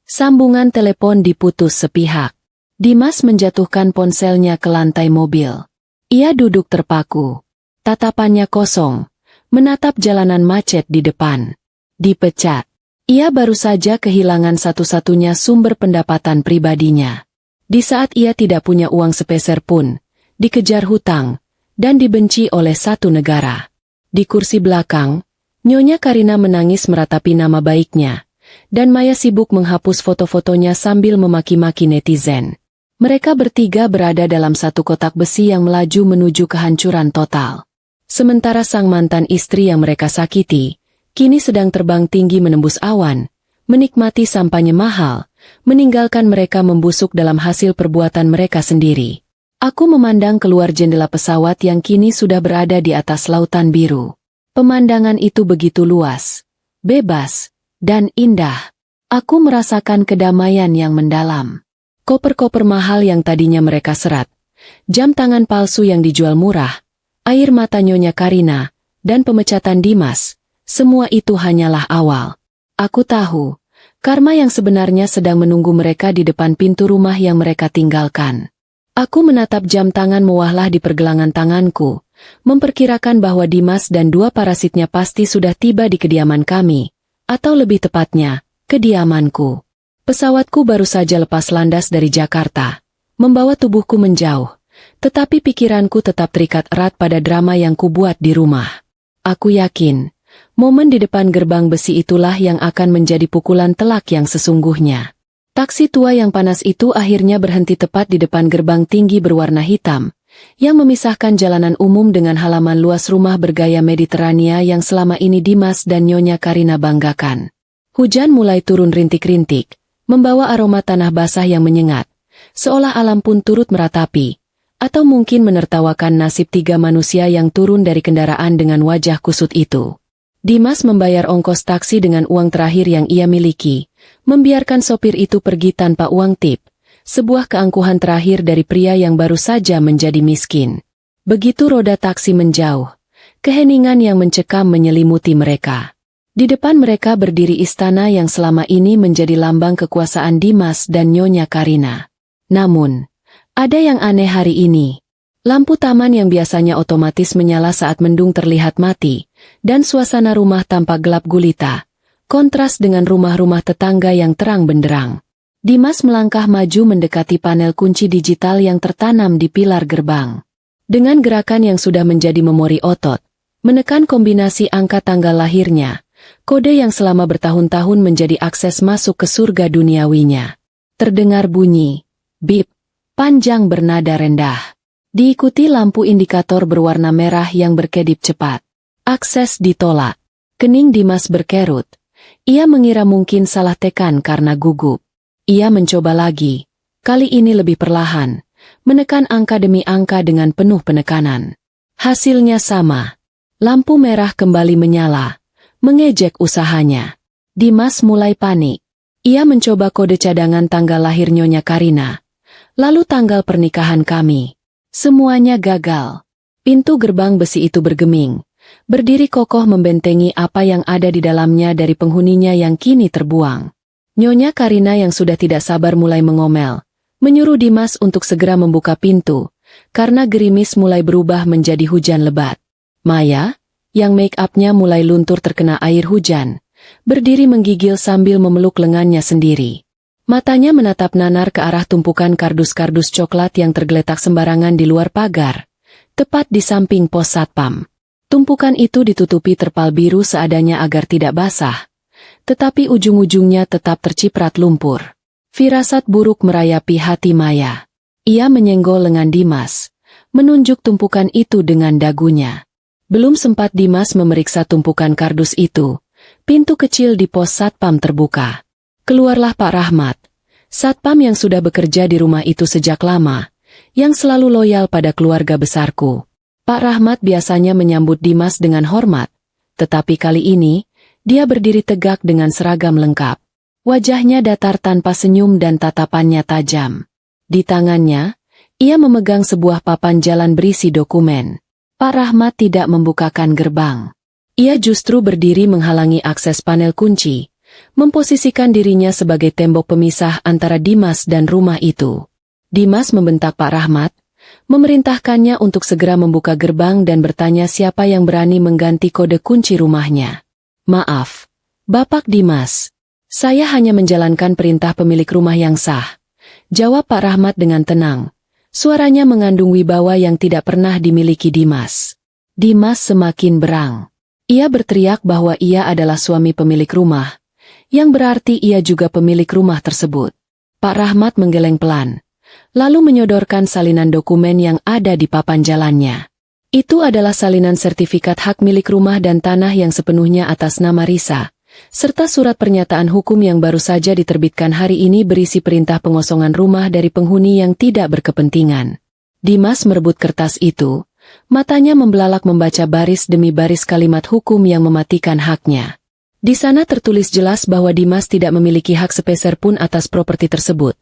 Sambungan telepon diputus sepihak. Dimas menjatuhkan ponselnya ke lantai mobil. Ia duduk terpaku. Tatapannya kosong, menatap jalanan macet di depan. Dipecat. Ia baru saja kehilangan satu-satunya sumber pendapatan pribadinya. Di saat ia tidak punya uang sepeser pun, dikejar hutang, dan dibenci oleh satu negara. Di kursi belakang, Nyonya Karina menangis meratapi nama baiknya. Dan Maya sibuk menghapus foto-fotonya sambil memaki-maki netizen. Mereka bertiga berada dalam satu kotak besi yang melaju menuju kehancuran total. Sementara sang mantan istri yang mereka sakiti, kini sedang terbang tinggi menembus awan, menikmati sampahnya mahal, meninggalkan mereka membusuk dalam hasil perbuatan mereka sendiri. Aku memandang keluar jendela pesawat yang kini sudah berada di atas lautan biru. Pemandangan itu begitu luas, bebas, dan indah. Aku merasakan kedamaian yang mendalam. Koper-koper mahal yang tadinya mereka serat, jam tangan palsu yang dijual murah, air mata Nyonya Karina, dan pemecatan Dimas, Semua itu hanyalah awal. Aku tahu, karma yang sebenarnya sedang menunggu mereka di depan pintu rumah yang mereka tinggalkan. Aku menatap jam tangan mewahlah di pergelangan tanganku, memperkirakan bahwa Dimas dan dua parasitnya pasti sudah tiba di kediaman kami, atau lebih tepatnya, kediamanku. Pesawatku baru saja lepas landas dari Jakarta, membawa tubuhku menjauh, tetapi pikiranku tetap terikat erat pada drama yang kubuat di rumah. Aku yakin, momen di depan gerbang besi itulah yang akan menjadi pukulan telak yang sesungguhnya. Taksi tua yang panas itu akhirnya berhenti tepat di depan gerbang tinggi berwarna hitam, yang memisahkan jalanan umum dengan halaman luas rumah bergaya Mediterania yang selama ini Dimas dan Nyonya Karina banggakan. Hujan mulai turun rintik-rintik, membawa aroma tanah basah yang menyengat, seolah alam pun turut meratapi, atau mungkin menertawakan nasib tiga manusia yang turun dari kendaraan dengan wajah kusut itu. Dimas membayar ongkos taksi dengan uang terakhir yang ia miliki, membiarkan sopir itu pergi tanpa uang tip, sebuah keangkuhan terakhir dari pria yang baru saja menjadi miskin. Begitu roda taksi menjauh, keheningan yang mencekam menyelimuti mereka. Di depan mereka berdiri istana yang selama ini menjadi lambang kekuasaan Dimas dan Nyonya Karina. Namun, ada yang aneh hari ini. Lampu taman yang biasanya otomatis menyala saat mendung terlihat mati, dan suasana rumah tampak gelap gulita, kontras dengan rumah-rumah tetangga yang terang benderang. Dimas melangkah maju mendekati panel kunci digital yang tertanam di pilar gerbang. Dengan gerakan yang sudah menjadi memori otot, menekan kombinasi angka tanggal lahirnya, kode yang selama bertahun-tahun menjadi akses masuk ke surga duniawinya. Terdengar bunyi, bip, panjang bernada rendah. Diikuti lampu indikator berwarna merah yang berkedip cepat. Akses ditolak. Kening Dimas berkerut. Ia mengira mungkin salah tekan karena gugup. Ia mencoba lagi, kali ini lebih perlahan, menekan angka demi angka dengan penuh penekanan. Hasilnya sama. Lampu merah kembali menyala, mengejek usahanya. Dimas mulai panik. Ia mencoba kode cadangan tanggal lahir Nyonya Karina, lalu tanggal pernikahan kami. Semuanya gagal. Pintu gerbang besi itu bergeming, berdiri kokoh membentengi apa yang ada di dalamnya dari penghuninya yang kini terbuang. Nyonya Karina yang sudah tidak sabar mulai mengomel, menyuruh Dimas untuk segera membuka pintu, karena gerimis mulai berubah menjadi hujan lebat. Maya, yang make-upnya mulai luntur terkena air hujan, berdiri menggigil sambil memeluk lengannya sendiri. Matanya menatap nanar ke arah tumpukan kardus-kardus coklat yang tergeletak sembarangan di luar pagar, tepat di samping pos satpam. Tumpukan itu ditutupi terpal biru seadanya agar tidak basah, tetapi ujung-ujungnya tetap terciprat lumpur. Firasat buruk merayapi hati Maya. Ia menyenggol lengan Dimas, menunjuk tumpukan itu dengan dagunya. Belum sempat Dimas memeriksa tumpukan kardus itu, pintu kecil di pos satpam terbuka. Keluarlah Pak Rahmat, satpam yang sudah bekerja di rumah itu sejak lama, yang selalu loyal pada keluarga besarku. Pak Rahmat biasanya menyambut Dimas dengan hormat, tetapi kali ini, dia berdiri tegak dengan seragam lengkap. Wajahnya datar tanpa senyum dan tatapannya tajam. Di tangannya, ia memegang sebuah papan jalan berisi dokumen. Pak Rahmat tidak membukakan gerbang. Ia justru berdiri menghalangi akses panel kunci, memposisikan dirinya sebagai tembok pemisah antara Dimas dan rumah itu. Dimas membentak Pak Rahmat, memerintahkannya untuk segera membuka gerbang dan bertanya siapa yang berani mengganti kode kunci rumahnya. Maaf, Bapak Dimas. Saya hanya menjalankan perintah pemilik rumah yang sah, jawab Pak Rahmat dengan tenang. Suaranya mengandung wibawa yang tidak pernah dimiliki Dimas. Dimas semakin berang. Ia berteriak bahwa ia adalah suami pemilik rumah, yang berarti ia juga pemilik rumah tersebut. Pak Rahmat menggeleng pelan, lalu menyodorkan salinan dokumen yang ada di papan jalannya. Itu adalah salinan sertifikat hak milik rumah dan tanah yang sepenuhnya atas nama Risa, serta surat pernyataan hukum yang baru saja diterbitkan hari ini berisi perintah pengosongan rumah dari penghuni yang tidak berkepentingan. Dimas merebut kertas itu, matanya membelalak membaca baris demi baris kalimat hukum yang mematikan haknya. Di sana tertulis jelas bahwa Dimas tidak memiliki hak sepeser pun atas properti tersebut,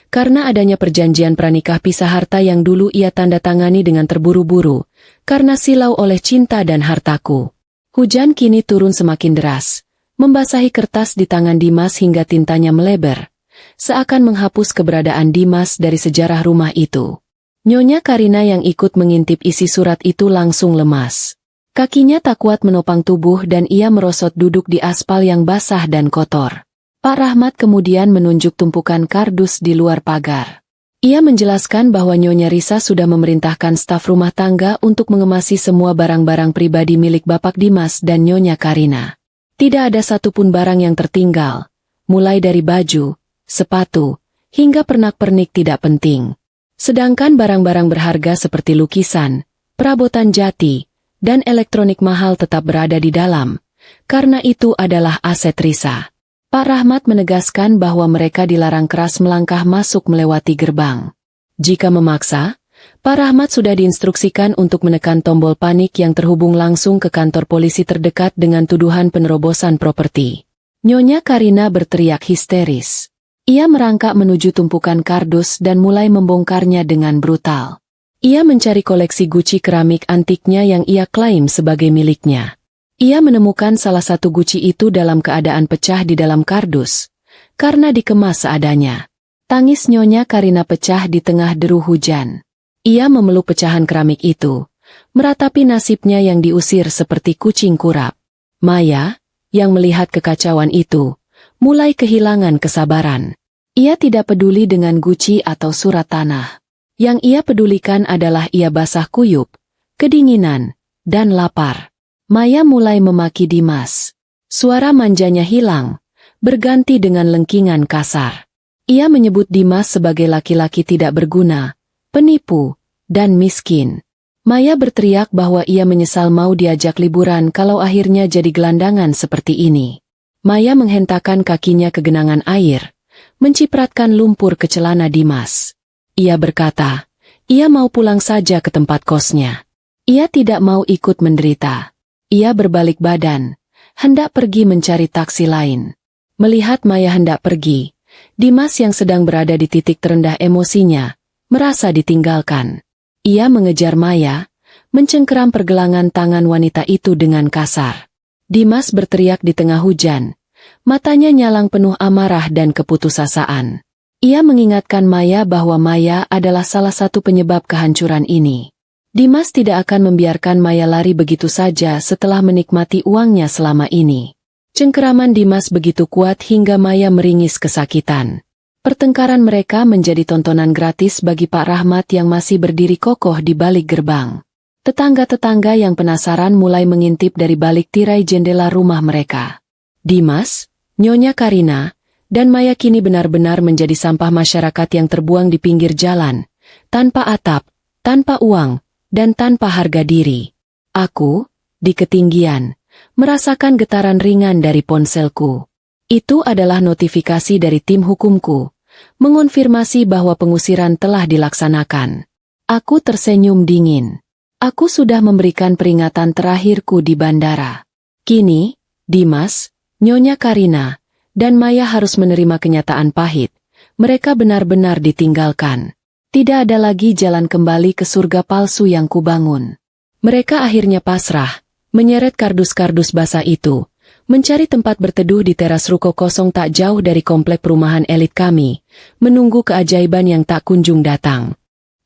karena adanya perjanjian pranikah pisah harta yang dulu ia tanda tangani dengan terburu-buru, karena silau oleh cinta dan hartaku. Hujan kini turun semakin deras, membasahi kertas di tangan Dimas hingga tintanya melebar, seakan menghapus keberadaan Dimas dari sejarah rumah itu. Nyonya Karina yang ikut mengintip isi surat itu langsung lemas. Kakinya tak kuat menopang tubuh dan ia merosot duduk di aspal yang basah dan kotor. Pak Rahmat kemudian menunjuk tumpukan kardus di luar pagar. Ia menjelaskan bahwa Nyonya Risa sudah memerintahkan staf rumah tangga untuk mengemasi semua barang-barang pribadi milik Bapak Dimas dan Nyonya Karina. Tidak ada satupun barang yang tertinggal, mulai dari baju, sepatu, hingga pernak-pernik tidak penting. Sedangkan barang-barang berharga seperti lukisan, perabotan jati, dan elektronik mahal tetap berada di dalam, karena itu adalah aset Risa. Pak Rahmat menegaskan bahwa mereka dilarang keras melangkah masuk melewati gerbang. Jika memaksa, Pak Rahmat sudah diinstruksikan untuk menekan tombol panik yang terhubung langsung ke kantor polisi terdekat dengan tuduhan penerobosan properti. Nyonya Karina berteriak histeris. Ia merangkak menuju tumpukan kardus dan mulai membongkarnya dengan brutal. Ia mencari koleksi guci keramik antiknya yang ia klaim sebagai miliknya. Ia menemukan salah satu guci itu dalam keadaan pecah di dalam kardus, karena dikemas seadanya. Tangis Nyonya Karina pecah di tengah deru hujan. Ia memeluk pecahan keramik itu, meratapi nasibnya yang diusir seperti kucing kurap. Maya, yang melihat kekacauan itu, mulai kehilangan kesabaran. Ia tidak peduli dengan guci atau surat tanah. Yang ia pedulikan adalah ia basah kuyup, kedinginan, dan lapar. Maya mulai memaki Dimas. Suara manjanya hilang, berganti dengan lengkingan kasar. Ia menyebut Dimas sebagai laki-laki tidak berguna, penipu, dan miskin. Maya berteriak bahwa ia menyesal mau diajak liburan kalau akhirnya jadi gelandangan seperti ini. Maya menghentakkan kakinya ke genangan air, mencipratkan lumpur ke celana Dimas. Ia berkata, ia mau pulang saja ke tempat kosnya. Ia tidak mau ikut menderita. Ia berbalik badan, hendak pergi mencari taksi lain. Melihat Maya hendak pergi, Dimas yang sedang berada di titik terendah emosinya, merasa ditinggalkan. Ia mengejar Maya, mencengkeram pergelangan tangan wanita itu dengan kasar. Dimas berteriak di tengah hujan, matanya nyalang penuh amarah dan keputusasaan. Ia mengingatkan Maya bahwa Maya adalah salah satu penyebab kehancuran ini. Dimas tidak akan membiarkan Maya lari begitu saja setelah menikmati uangnya selama ini. Cengkeraman Dimas begitu kuat hingga Maya meringis kesakitan. Pertengkaran mereka menjadi tontonan gratis bagi Pak Rahmat yang masih berdiri kokoh di balik gerbang. Tetangga-tetangga yang penasaran mulai mengintip dari balik tirai jendela rumah mereka. Dimas, Nyonya Karina, dan Maya kini benar-benar menjadi sampah masyarakat yang terbuang di pinggir jalan, tanpa atap, tanpa uang, dan tanpa harga diri. Aku, di ketinggian, merasakan getaran ringan dari ponselku. Itu adalah notifikasi dari tim hukumku, mengonfirmasi bahwa pengusiran telah dilaksanakan. Aku tersenyum dingin. Aku sudah memberikan peringatan terakhirku di bandara. Kini, Dimas, Nyonya Karina, dan Maya harus menerima kenyataan pahit. Mereka benar-benar ditinggalkan. Tidak ada lagi jalan kembali ke surga palsu yang kubangun. Mereka akhirnya pasrah, menyeret kardus-kardus basah itu, mencari tempat berteduh di teras ruko kosong tak jauh dari komplek perumahan elit kami, menunggu keajaiban yang tak kunjung datang.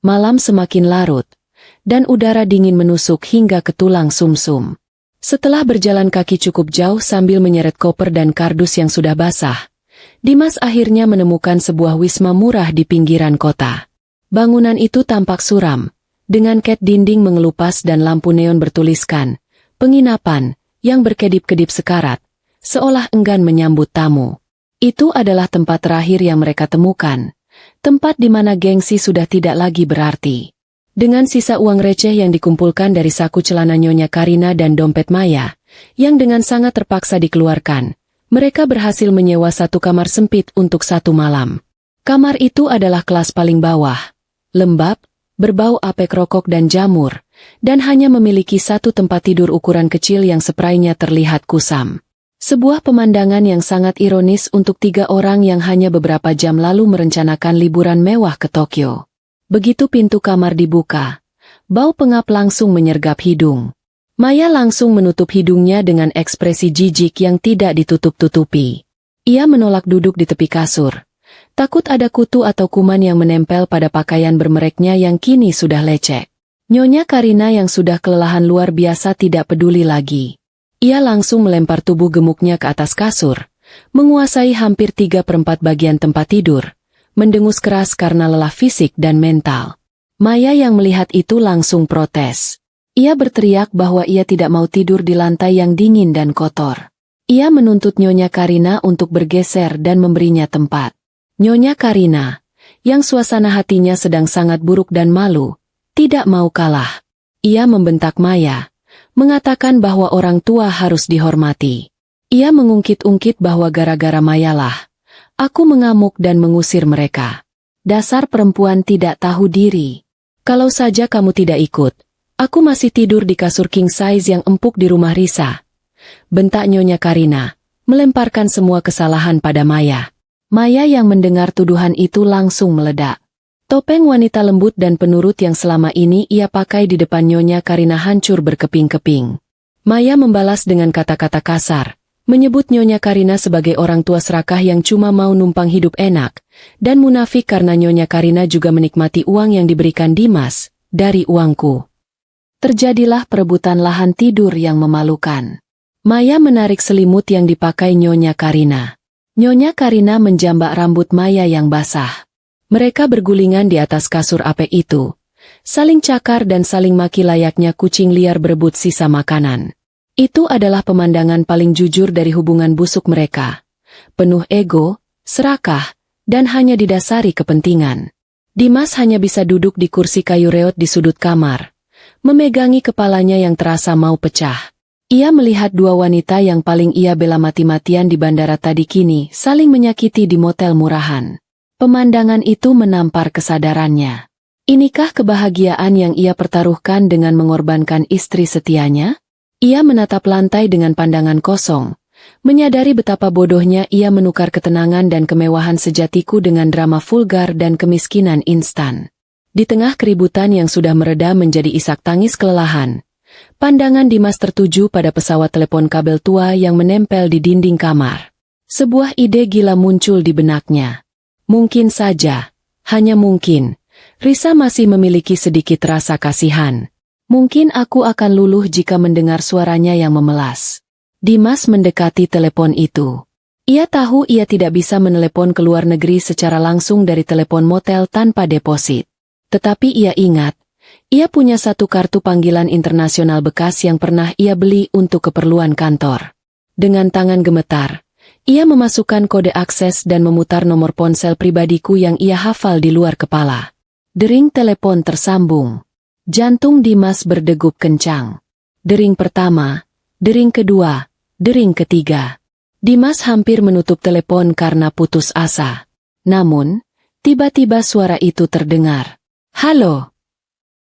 Malam semakin larut, dan udara dingin menusuk hingga ke tulang sumsum. Setelah berjalan kaki cukup jauh sambil menyeret koper dan kardus yang sudah basah, Dimas akhirnya menemukan sebuah wisma murah di pinggiran kota. Bangunan itu tampak suram, dengan cat dinding mengelupas dan lampu neon bertuliskan, penginapan, yang berkedip-kedip sekarat, seolah enggan menyambut tamu. Itu adalah tempat terakhir yang mereka temukan, tempat di mana gengsi sudah tidak lagi berarti. Dengan sisa uang receh yang dikumpulkan dari saku celana Nyonya Karina dan dompet Maya, yang dengan sangat terpaksa dikeluarkan, mereka berhasil menyewa satu kamar sempit untuk satu malam. Kamar itu adalah kelas paling bawah. Lembab, berbau apek rokok dan jamur, dan hanya memiliki satu tempat tidur ukuran kecil yang seprainya terlihat kusam. Sebuah pemandangan yang sangat ironis untuk 3 orang yang hanya beberapa jam lalu merencanakan liburan mewah ke Tokyo. Begitu pintu kamar dibuka, bau pengap langsung menyergap hidung. Maya langsung menutup hidungnya dengan ekspresi jijik yang tidak ditutup-tutupi. Ia menolak duduk di tepi kasur. Takut ada kutu atau kuman yang menempel pada pakaian bermereknya yang kini sudah lecek. Nyonya Karina yang sudah kelelahan luar biasa tidak peduli lagi. Ia langsung melempar tubuh gemuknya ke atas kasur, menguasai hampir 3/4 bagian tempat tidur, mendengus keras karena lelah fisik dan mental. Maya yang melihat itu langsung protes. Ia berteriak bahwa ia tidak mau tidur di lantai yang dingin dan kotor. Ia menuntut Nyonya Karina untuk bergeser dan memberinya tempat. Nyonya Karina, yang suasana hatinya sedang sangat buruk dan malu, tidak mau kalah. Ia membentak Maya, mengatakan bahwa orang tua harus dihormati. Ia mengungkit-ungkit bahwa gara-gara Mayalah aku mengamuk dan mengusir mereka. Dasar perempuan tidak tahu diri. Kalau saja kamu tidak ikut, aku masih tidur di kasur king size yang empuk di rumah Risa. Bentak Nyonya Karina, melemparkan semua kesalahan pada Maya. Maya yang mendengar tuduhan itu langsung meledak. Topeng wanita lembut dan penurut yang selama ini ia pakai di depan Nyonya Karina hancur berkeping-keping. Maya membalas dengan kata-kata kasar, menyebut Nyonya Karina sebagai orang tua serakah yang cuma mau numpang hidup enak, dan munafik karena Nyonya Karina juga menikmati uang yang diberikan Dimas, dari uangku. Terjadilah perebutan lahan tidur yang memalukan. Maya menarik selimut yang dipakai Nyonya Karina. Nyonya Karina menjambak rambut Maya yang basah. Mereka bergulingan di atas kasur apek itu, saling cakar dan saling maki layaknya kucing liar berebut sisa makanan. Itu adalah pemandangan paling jujur dari hubungan busuk mereka. Penuh ego, serakah, dan hanya didasari kepentingan. Dimas hanya bisa duduk di kursi kayu reot di sudut kamar, memegangi kepalanya yang terasa mau pecah. Ia melihat dua wanita yang paling ia bela mati-matian di bandara tadi kini saling menyakiti di motel murahan. Pemandangan itu menampar kesadarannya. Inikah kebahagiaan yang ia pertaruhkan dengan mengorbankan istri setianya? Ia menatap lantai dengan pandangan kosong, menyadari betapa bodohnya ia menukar ketenangan dan kemewahan sejatiku dengan drama vulgar dan kemiskinan instan. Di tengah keributan yang sudah mereda menjadi isak tangis kelelahan, pandangan Dimas tertuju pada pesawat telepon kabel tua yang menempel di dinding kamar. Sebuah ide gila muncul di benaknya. Mungkin saja, hanya mungkin, Risa masih memiliki sedikit rasa kasihan. Mungkin aku akan luluh jika mendengar suaranya yang memelas. Dimas mendekati telepon itu. Ia tahu ia tidak bisa menelepon ke luar negeri secara langsung dari telepon motel tanpa deposit. Tetapi ia ingat, ia punya satu kartu panggilan internasional bekas yang pernah ia beli untuk keperluan kantor. Dengan tangan gemetar, ia memasukkan kode akses dan memutar nomor ponsel pribadiku yang ia hafal di luar kepala. Dering telepon tersambung. Jantung Dimas berdegup kencang. Dering pertama, dering kedua, dering ketiga. Dimas hampir menutup telepon karena putus asa. Namun, tiba-tiba suara itu terdengar. Halo.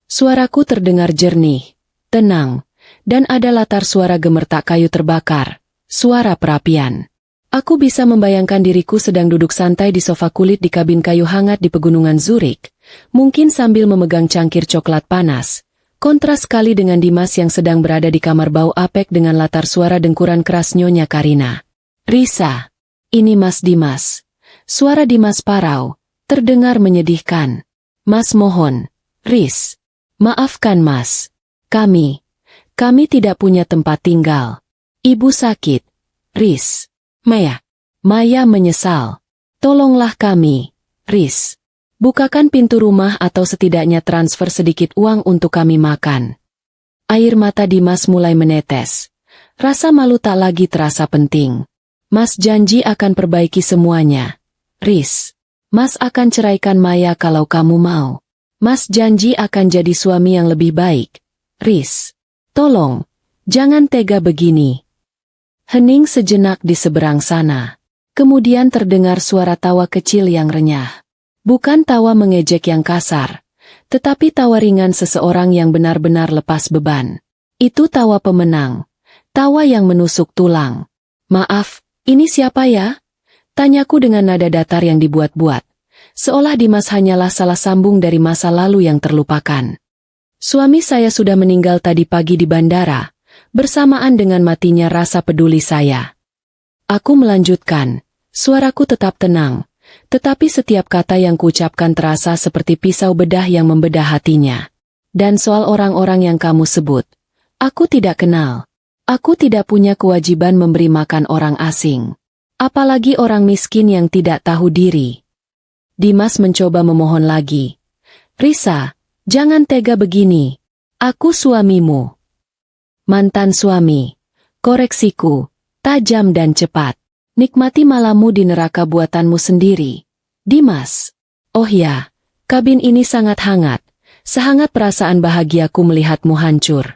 Suaraku terdengar jernih, tenang, dan ada latar suara gemertak kayu terbakar, suara perapian. Aku bisa membayangkan diriku sedang duduk santai di sofa kulit di kabin kayu hangat di pegunungan Zurich, mungkin sambil memegang cangkir coklat panas. Kontras sekali dengan Dimas yang sedang berada di kamar bau apek dengan latar suara dengkuran keras Nyonya Karina. Risa, ini Mas Dimas. Suara Dimas parau, terdengar menyedihkan. Mas mohon, Riz. Maafkan Mas. Kami tidak punya tempat tinggal. Ibu sakit. Riz. Maya menyesal. Tolonglah kami, Riz. Bukakan pintu rumah atau setidaknya transfer sedikit uang untuk kami makan. Air mata Dimas mulai menetes. Rasa malu tak lagi terasa penting. Mas janji akan perbaiki semuanya. Riz. Mas akan ceraikan Maya kalau kamu mau. Mas janji akan jadi suami yang lebih baik. Riz. Tolong, jangan tega begini. Hening sejenak di seberang sana. Kemudian terdengar suara tawa kecil yang renyah. Bukan tawa mengejek yang kasar, tetapi tawa ringan seseorang yang benar-benar lepas beban. Itu tawa pemenang. Tawa yang menusuk tulang. Maaf, ini siapa ya? Tanyaku dengan nada datar yang dibuat-buat. Seolah Dimas hanyalah salah sambung dari masa lalu yang terlupakan. Suami saya sudah meninggal tadi pagi di bandara, bersamaan dengan matinya rasa peduli saya. Aku melanjutkan, suaraku tetap tenang, tetapi setiap kata yang kuucapkan terasa seperti pisau bedah yang membedah hatinya. Dan soal orang-orang yang kamu sebut, aku tidak kenal. Aku tidak punya kewajiban memberi makan orang asing. Apalagi orang miskin yang tidak tahu diri. Dimas mencoba memohon lagi. Risa, jangan tega begini. Aku suamimu. Mantan suami. Koreksiku, tajam dan cepat. Nikmati malammu di neraka buatanmu sendiri. Dimas. Oh ya, kabin ini sangat hangat. Sehangat perasaan bahagiaku melihatmu hancur.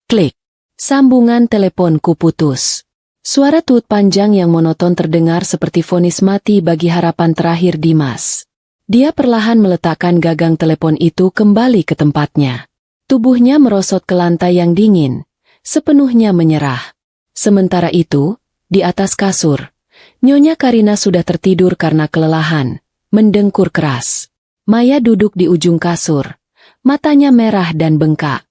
Klik. Sambungan teleponku putus. Suara tuut panjang yang monoton terdengar seperti vonis mati bagi harapan terakhir Dimas. Dia perlahan meletakkan gagang telepon itu kembali ke tempatnya. Tubuhnya merosot ke lantai yang dingin, sepenuhnya menyerah. Sementara itu, di atas kasur, Nyonya Karina sudah tertidur karena kelelahan, mendengkur keras. Maya duduk di ujung kasur, matanya merah dan bengkak.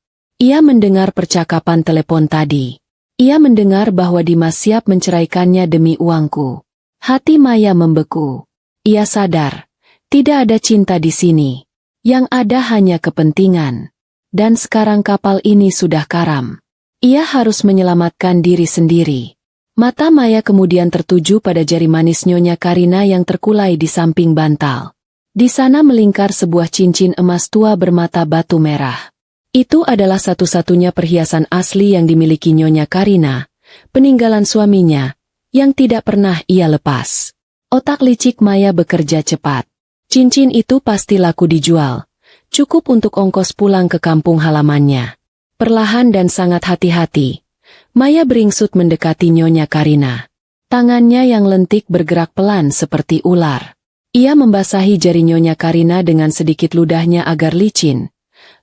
Ia mendengar percakapan telepon tadi. Ia mendengar bahwa Dimas siap menceraikannya demi uangku. Hati Maya membeku. Ia sadar, tidak ada cinta di sini. Yang ada hanya kepentingan. Dan sekarang kapal ini sudah karam. Ia harus menyelamatkan diri sendiri. Mata Maya kemudian tertuju pada jari manis Nyonya Karina yang terkulai di samping bantal. Di sana melingkar sebuah cincin emas tua bermata batu merah. Itu adalah satu-satunya perhiasan asli yang dimiliki Nyonya Karina, peninggalan suaminya, yang tidak pernah ia lepas. Otak licik Maya bekerja cepat. Cincin itu pasti laku dijual, cukup untuk ongkos pulang ke kampung halamannya. Perlahan dan sangat hati-hati, Maya beringsut mendekati Nyonya Karina. Tangannya yang lentik bergerak pelan seperti ular. Ia membasahi jari Nyonya Karina dengan sedikit ludahnya agar licin.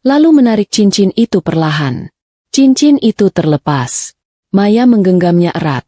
Lalu menarik cincin itu perlahan. Cincin itu terlepas. Maya menggenggamnya erat,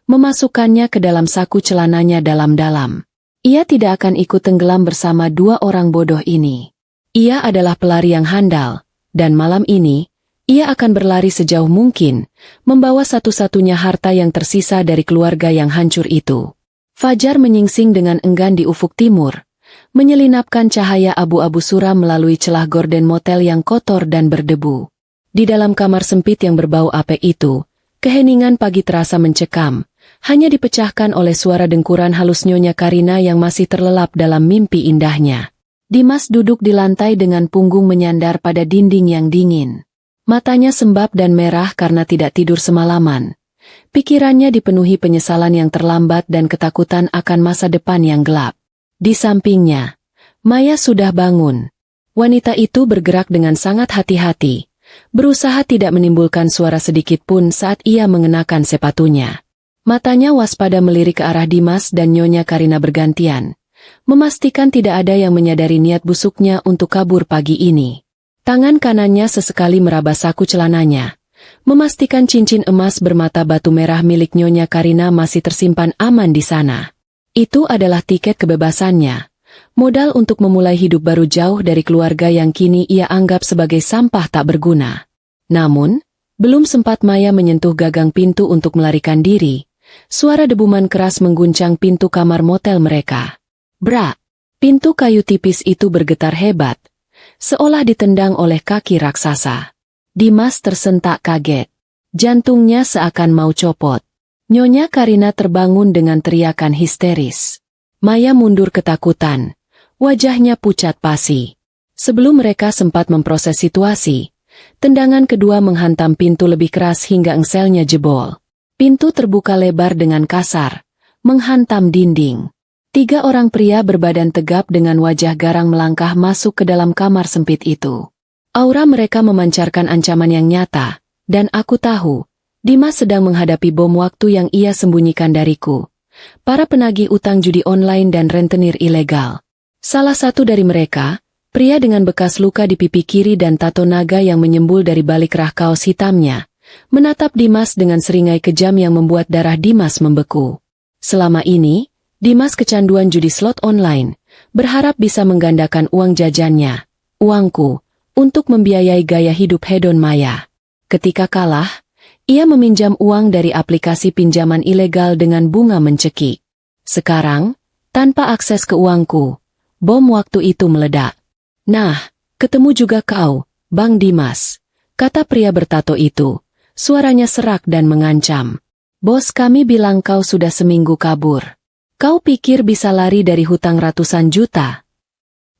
memasukkannya ke dalam saku celananya dalam-dalam. Ia tidak akan ikut tenggelam bersama dua orang bodoh ini. Ia adalah pelari yang handal, dan malam ini, ia akan berlari sejauh mungkin, membawa satu-satunya harta yang tersisa dari keluarga yang hancur itu. Fajar menyingsing dengan enggan di ufuk timur, menyelinapkan cahaya abu-abu suram melalui celah gorden motel yang kotor dan berdebu. Di dalam kamar sempit yang berbau apek itu, keheningan pagi terasa mencekam, hanya dipecahkan oleh suara dengkuran halus Nyonya Karina yang masih terlelap dalam mimpi indahnya. Dimas duduk di lantai dengan punggung menyandar pada dinding yang dingin. Matanya sembab dan merah karena tidak tidur semalaman. Pikirannya dipenuhi penyesalan yang terlambat dan ketakutan akan masa depan yang gelap. Di sampingnya, Maya sudah bangun. Wanita itu bergerak dengan sangat hati-hati, berusaha tidak menimbulkan suara sedikit pun saat ia mengenakan sepatunya. Matanya waspada melirik ke arah Dimas dan Nyonya Karina bergantian, memastikan tidak ada yang menyadari niat busuknya untuk kabur pagi ini. Tangan kanannya sesekali meraba saku celananya, memastikan cincin emas bermata batu merah milik Nyonya Karina masih tersimpan aman di sana. Itu adalah tiket kebebasannya, modal untuk memulai hidup baru jauh dari keluarga yang kini ia anggap sebagai sampah tak berguna. Namun, belum sempat Maya menyentuh gagang pintu untuk melarikan diri, suara debuman keras mengguncang pintu kamar motel mereka. Brak! Pintu kayu tipis itu bergetar hebat, seolah ditendang oleh kaki raksasa. Dimas tersentak kaget. Jantungnya seakan mau copot. Nyonya Karina terbangun dengan teriakan histeris. Maya mundur ketakutan. Wajahnya pucat pasi. Sebelum mereka sempat memproses situasi, tendangan kedua menghantam pintu lebih keras hingga engselnya jebol. Pintu terbuka lebar dengan kasar, menghantam dinding. 3 orang pria berbadan tegap dengan wajah garang melangkah masuk ke dalam kamar sempit itu. Aura mereka memancarkan ancaman yang nyata, dan aku tahu, Dimas sedang menghadapi bom waktu yang ia sembunyikan dariku. Para penagih utang judi online dan rentenir ilegal. Salah satu dari mereka, pria dengan bekas luka di pipi kiri dan tato naga yang menyembul dari balik rah kaos hitamnya, menatap Dimas dengan seringai kejam yang membuat darah Dimas membeku. Selama ini, Dimas kecanduan judi slot online, berharap bisa menggandakan uang jajannya, uangku, untuk membiayai gaya hidup hedon Maya. Ketika kalah, Ia meminjam uang dari aplikasi pinjaman ilegal dengan bunga mencekik. Sekarang, tanpa akses ke uangku, bom waktu itu meledak. Nah, ketemu juga kau, Bang Dimas, kata pria bertato itu. Suaranya serak dan mengancam. Bos kami bilang kau sudah seminggu kabur. Kau pikir bisa lari dari hutang ratusan juta?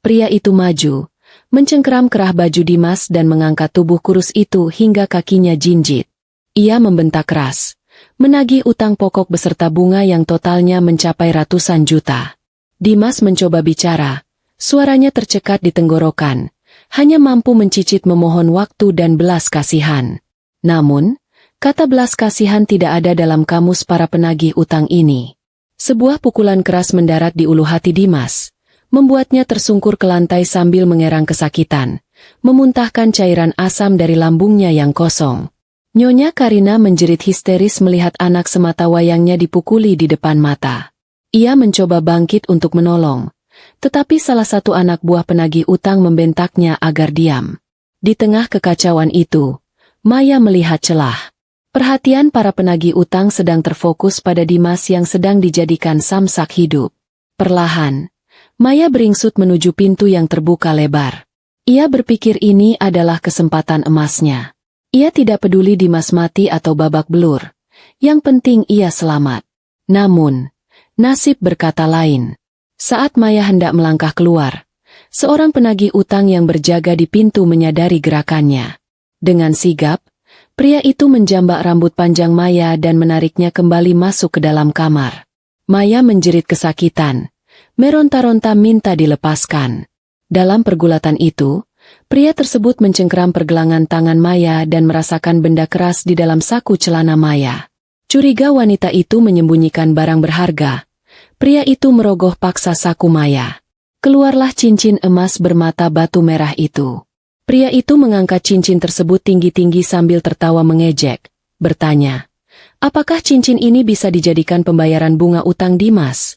Pria itu maju, mencengkeram kerah baju Dimas dan mengangkat tubuh kurus itu hingga kakinya jinjit. Ia membentak keras, menagih utang pokok beserta bunga yang totalnya mencapai ratusan juta. Dimas mencoba bicara, suaranya tercekat di tenggorokan, hanya mampu mencicit memohon waktu dan belas kasihan. Namun, kata belas kasihan tidak ada dalam kamus para penagih utang ini. Sebuah pukulan keras mendarat di ulu hati Dimas, membuatnya tersungkur ke lantai sambil mengerang kesakitan, memuntahkan cairan asam dari lambungnya yang kosong. Nyonya Karina menjerit histeris melihat anak semata wayangnya dipukuli di depan mata. Ia mencoba bangkit untuk menolong, tetapi salah satu anak buah penagih utang membentaknya agar diam. Di tengah kekacauan itu, Maya melihat celah. Perhatian para penagih utang sedang terfokus pada Dimas yang sedang dijadikan samsak hidup. Perlahan, Maya beringsut menuju pintu yang terbuka lebar. Ia berpikir ini adalah kesempatan emasnya. Ia tidak peduli Dimas mati atau babak belur. Yang penting ia selamat. Namun, nasib berkata lain. Saat Maya hendak melangkah keluar, seorang penagih utang yang berjaga di pintu menyadari gerakannya. Dengan sigap, pria itu menjambak rambut panjang Maya dan menariknya kembali masuk ke dalam kamar. Maya menjerit kesakitan, meronta-ronta minta dilepaskan. Dalam pergulatan itu, pria tersebut mencengkeram pergelangan tangan Maya dan merasakan benda keras di dalam saku celana Maya. Curiga wanita itu menyembunyikan barang berharga. Pria itu merogoh paksa saku Maya. Keluarlah cincin emas bermata batu merah itu. Pria itu mengangkat cincin tersebut tinggi-tinggi sambil tertawa mengejek, bertanya, apakah cincin ini bisa dijadikan pembayaran bunga utang Dimas?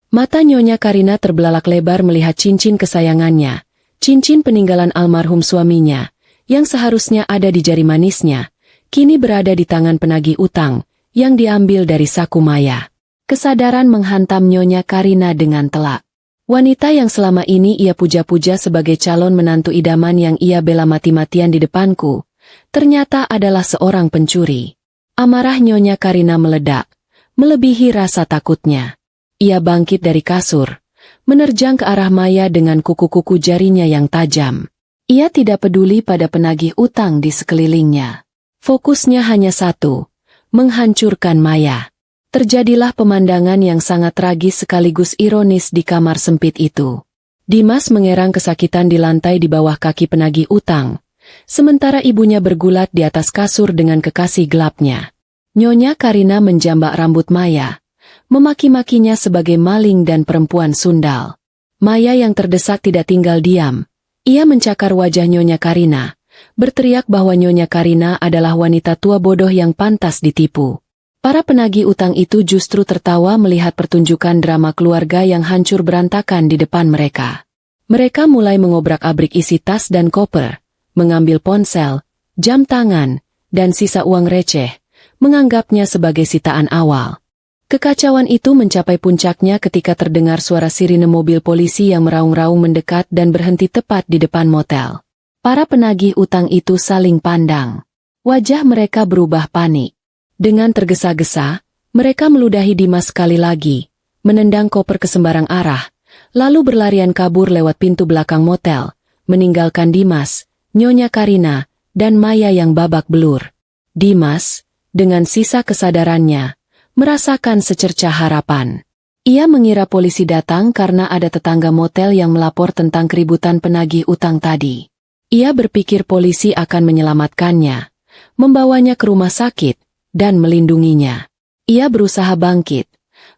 Mata Nyonya Karina terbelalak lebar melihat cincin kesayangannya. Cincin peninggalan almarhum suaminya, yang seharusnya ada di jari manisnya, kini berada di tangan penagih utang, yang diambil dari saku Maya. Kesadaran menghantam Nyonya Karina dengan telak. Wanita yang selama ini ia puja-puja sebagai calon menantu idaman yang ia bela mati-matian di depanku, ternyata adalah seorang pencuri. Amarah Nyonya Karina meledak, melebihi rasa takutnya. Ia bangkit dari kasur, menerjang ke arah Maya dengan kuku-kuku jarinya yang tajam. Ia tidak peduli pada penagih utang di sekelilingnya. Fokusnya hanya satu, menghancurkan Maya. Terjadilah pemandangan yang sangat tragis sekaligus ironis di kamar sempit itu. Dimas mengerang kesakitan di lantai di bawah kaki penagih utang, sementara ibunya bergulat di atas kasur dengan kekasih gelapnya. Nyonya Karina menjambak rambut Maya, memaki-makinya sebagai maling dan perempuan sundal. Maya yang terdesak tidak tinggal diam. Ia mencakar wajah Nyonya Karina, berteriak bahwa Nyonya Karina adalah wanita tua bodoh yang pantas ditipu. Para penagih utang itu justru tertawa melihat pertunjukan drama keluarga yang hancur berantakan di depan mereka. Mereka mulai mengobrak-abrik isi tas dan koper, mengambil ponsel, jam tangan, dan sisa uang receh, menganggapnya sebagai sitaan awal. Kekacauan itu mencapai puncaknya ketika terdengar suara sirine mobil polisi yang meraung-raung mendekat dan berhenti tepat di depan motel. Para penagih utang itu saling pandang. Wajah mereka berubah panik. Dengan tergesa-gesa, mereka meludahi Dimas sekali lagi, menendang koper ke sembarang arah, lalu berlarian kabur lewat pintu belakang motel, meninggalkan Dimas, Nyonya Karina, dan Maya yang babak belur. Dimas, dengan sisa kesadarannya, merasakan secercah harapan. Ia mengira polisi datang karena ada tetangga motel yang melapor tentang keributan penagih utang tadi. Ia berpikir polisi akan menyelamatkannya, membawanya ke rumah sakit, dan melindunginya. Ia berusaha bangkit,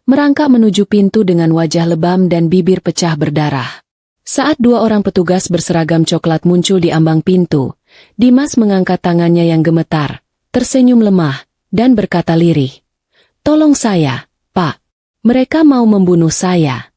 merangkak menuju pintu dengan wajah lebam dan bibir pecah berdarah. Saat dua orang petugas berseragam coklat muncul di ambang pintu, Dimas mengangkat tangannya yang gemetar, tersenyum lemah, dan berkata lirih, "Tolong saya, Pak. Mereka mau membunuh saya."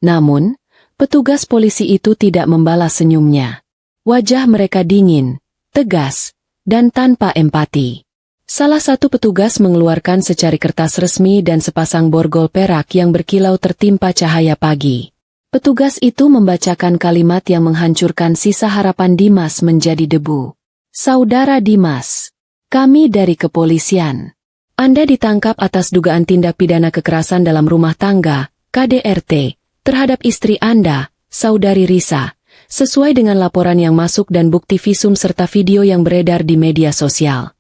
Namun, petugas polisi itu tidak membalas senyumnya. Wajah mereka dingin, tegas, dan tanpa empati. Salah satu petugas mengeluarkan secari kertas resmi dan sepasang borgol perak yang berkilau tertimpa cahaya pagi. Petugas itu membacakan kalimat yang menghancurkan sisa harapan Dimas menjadi debu. Saudara Dimas, kami dari kepolisian. Anda ditangkap atas dugaan tindak pidana kekerasan dalam rumah tangga, KDRT, terhadap istri Anda, Saudari Risa, sesuai dengan laporan yang masuk dan bukti visum serta video yang beredar di media sosial.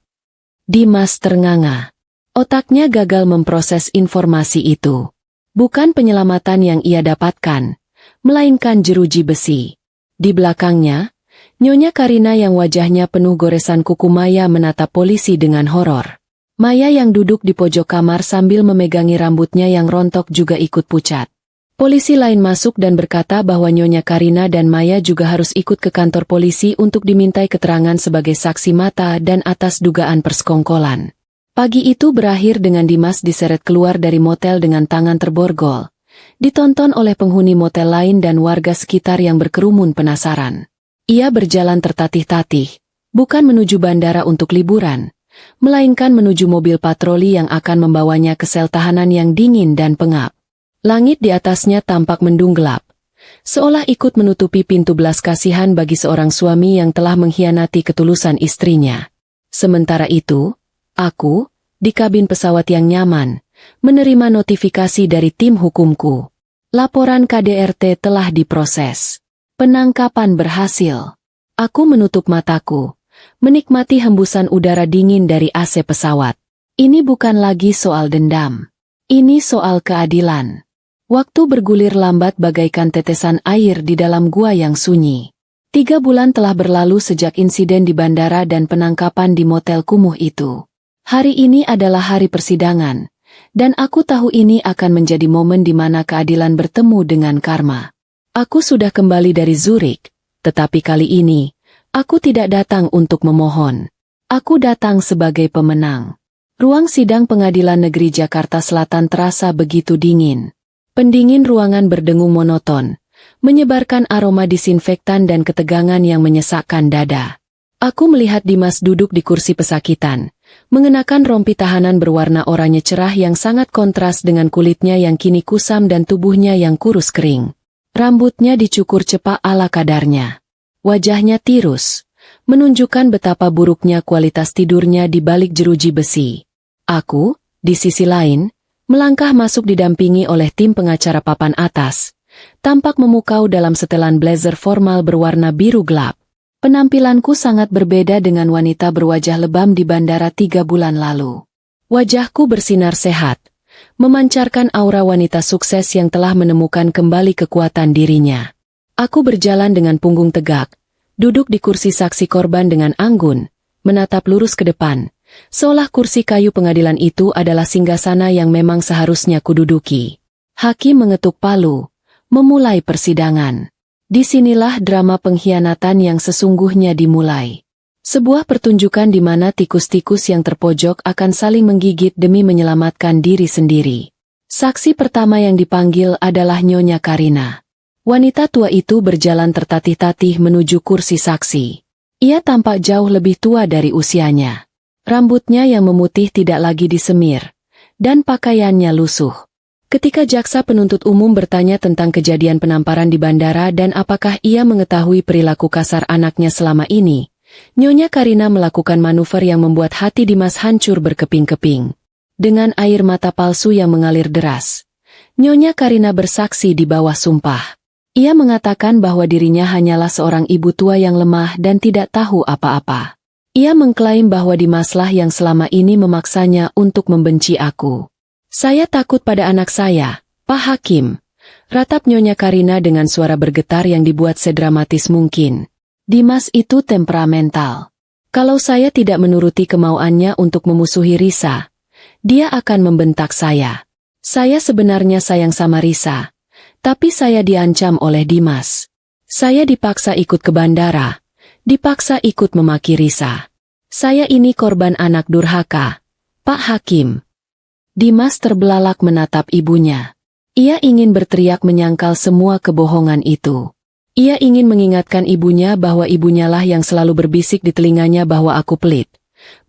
Dimas ternganga. Otaknya gagal memproses informasi itu. Bukan penyelamatan yang ia dapatkan, melainkan jeruji besi. Di belakangnya, Nyonya Karina yang wajahnya penuh goresan kuku Maya menatap polisi dengan horor. Maya yang duduk di pojok kamar sambil memegangi rambutnya yang rontok juga ikut pucat. Polisi lain masuk dan berkata bahwa Nyonya Karina dan Maya juga harus ikut ke kantor polisi untuk dimintai keterangan sebagai saksi mata dan atas dugaan persekongkolan. Pagi itu berakhir dengan Dimas diseret keluar dari motel dengan tangan terborgol. Ditonton oleh penghuni motel lain dan warga sekitar yang berkerumun penasaran. Ia berjalan tertatih-tatih, bukan menuju bandara untuk liburan, melainkan menuju mobil patroli yang akan membawanya ke sel tahanan yang dingin dan pengap. Langit di atasnya tampak mendung gelap, seolah ikut menutupi pintu belas kasihan bagi seorang suami yang telah mengkhianati ketulusan istrinya. Sementara itu, aku, di kabin pesawat yang nyaman, menerima notifikasi dari tim hukumku. Laporan KDRT telah diproses. Penangkapan berhasil. Aku menutup mataku, menikmati hembusan udara dingin dari AC pesawat. Ini bukan lagi soal dendam. Ini soal keadilan. Waktu bergulir lambat bagaikan tetesan air di dalam gua yang sunyi. 3 bulan telah berlalu sejak insiden di bandara dan penangkapan di motel kumuh itu. Hari ini adalah hari persidangan, dan aku tahu ini akan menjadi momen di mana keadilan bertemu dengan karma. Aku sudah kembali dari Zurich, tetapi kali ini, aku tidak datang untuk memohon. Aku datang sebagai pemenang. Ruang sidang Pengadilan Negeri Jakarta Selatan terasa begitu dingin. Pendingin ruangan berdengung monoton, menyebarkan aroma disinfektan dan ketegangan yang menyesakkan dada. Aku melihat Dimas duduk di kursi pesakitan, mengenakan rompi tahanan berwarna oranye cerah yang sangat kontras dengan kulitnya yang kini kusam dan tubuhnya yang kurus kering. Rambutnya dicukur cepak ala kadarnya. Wajahnya tirus, menunjukkan betapa buruknya kualitas tidurnya di balik jeruji besi. Aku, di sisi lain, melangkah masuk didampingi oleh tim pengacara papan atas, tampak memukau dalam setelan blazer formal berwarna biru gelap. Penampilanku sangat berbeda dengan wanita berwajah lebam di bandara 3 bulan lalu. Wajahku bersinar sehat, memancarkan aura wanita sukses yang telah menemukan kembali kekuatan dirinya. Aku berjalan dengan punggung tegak, duduk di kursi saksi korban dengan anggun, menatap lurus ke depan, seolah kursi kayu pengadilan itu adalah singgasana yang memang seharusnya kududuki. Hakim mengetuk palu, memulai persidangan. Disinilah drama pengkhianatan yang sesungguhnya dimulai. Sebuah pertunjukan di mana tikus-tikus yang terpojok akan saling menggigit demi menyelamatkan diri sendiri. Saksi pertama yang dipanggil adalah Nyonya Karina. Wanita tua itu berjalan tertatih-tatih menuju kursi saksi. Ia tampak jauh lebih tua dari usianya. Rambutnya yang memutih tidak lagi disemir, dan pakaiannya lusuh. Ketika jaksa penuntut umum bertanya tentang kejadian penamparan di bandara dan apakah ia mengetahui perilaku kasar anaknya selama ini, Nyonya Karina melakukan manuver yang membuat hati Dimas hancur berkeping-keping. Dengan air mata palsu yang mengalir deras, Nyonya Karina bersaksi di bawah sumpah. Ia mengatakan bahwa dirinya hanyalah seorang ibu tua yang lemah dan tidak tahu apa-apa. Ia mengklaim bahwa Dimaslah yang selama ini memaksanya untuk membenci aku. Saya takut pada anak saya, Pak Hakim. Ratap Nyonya Karina dengan suara bergetar yang dibuat sedramatis mungkin. Dimas itu temperamental. Kalau saya tidak menuruti kemauannya untuk memusuhi Risa, dia akan membentak saya. Saya sebenarnya sayang sama Risa, tapi saya diancam oleh Dimas. Saya dipaksa ikut ke bandara, dipaksa ikut memaki Risa. Saya ini korban anak durhaka, Pak Hakim. Dimas terbelalak menatap ibunya. Ia ingin berteriak menyangkal semua kebohongan itu. Ia ingin mengingatkan ibunya bahwa ibunyalah yang selalu berbisik di telinganya bahwa aku pelit,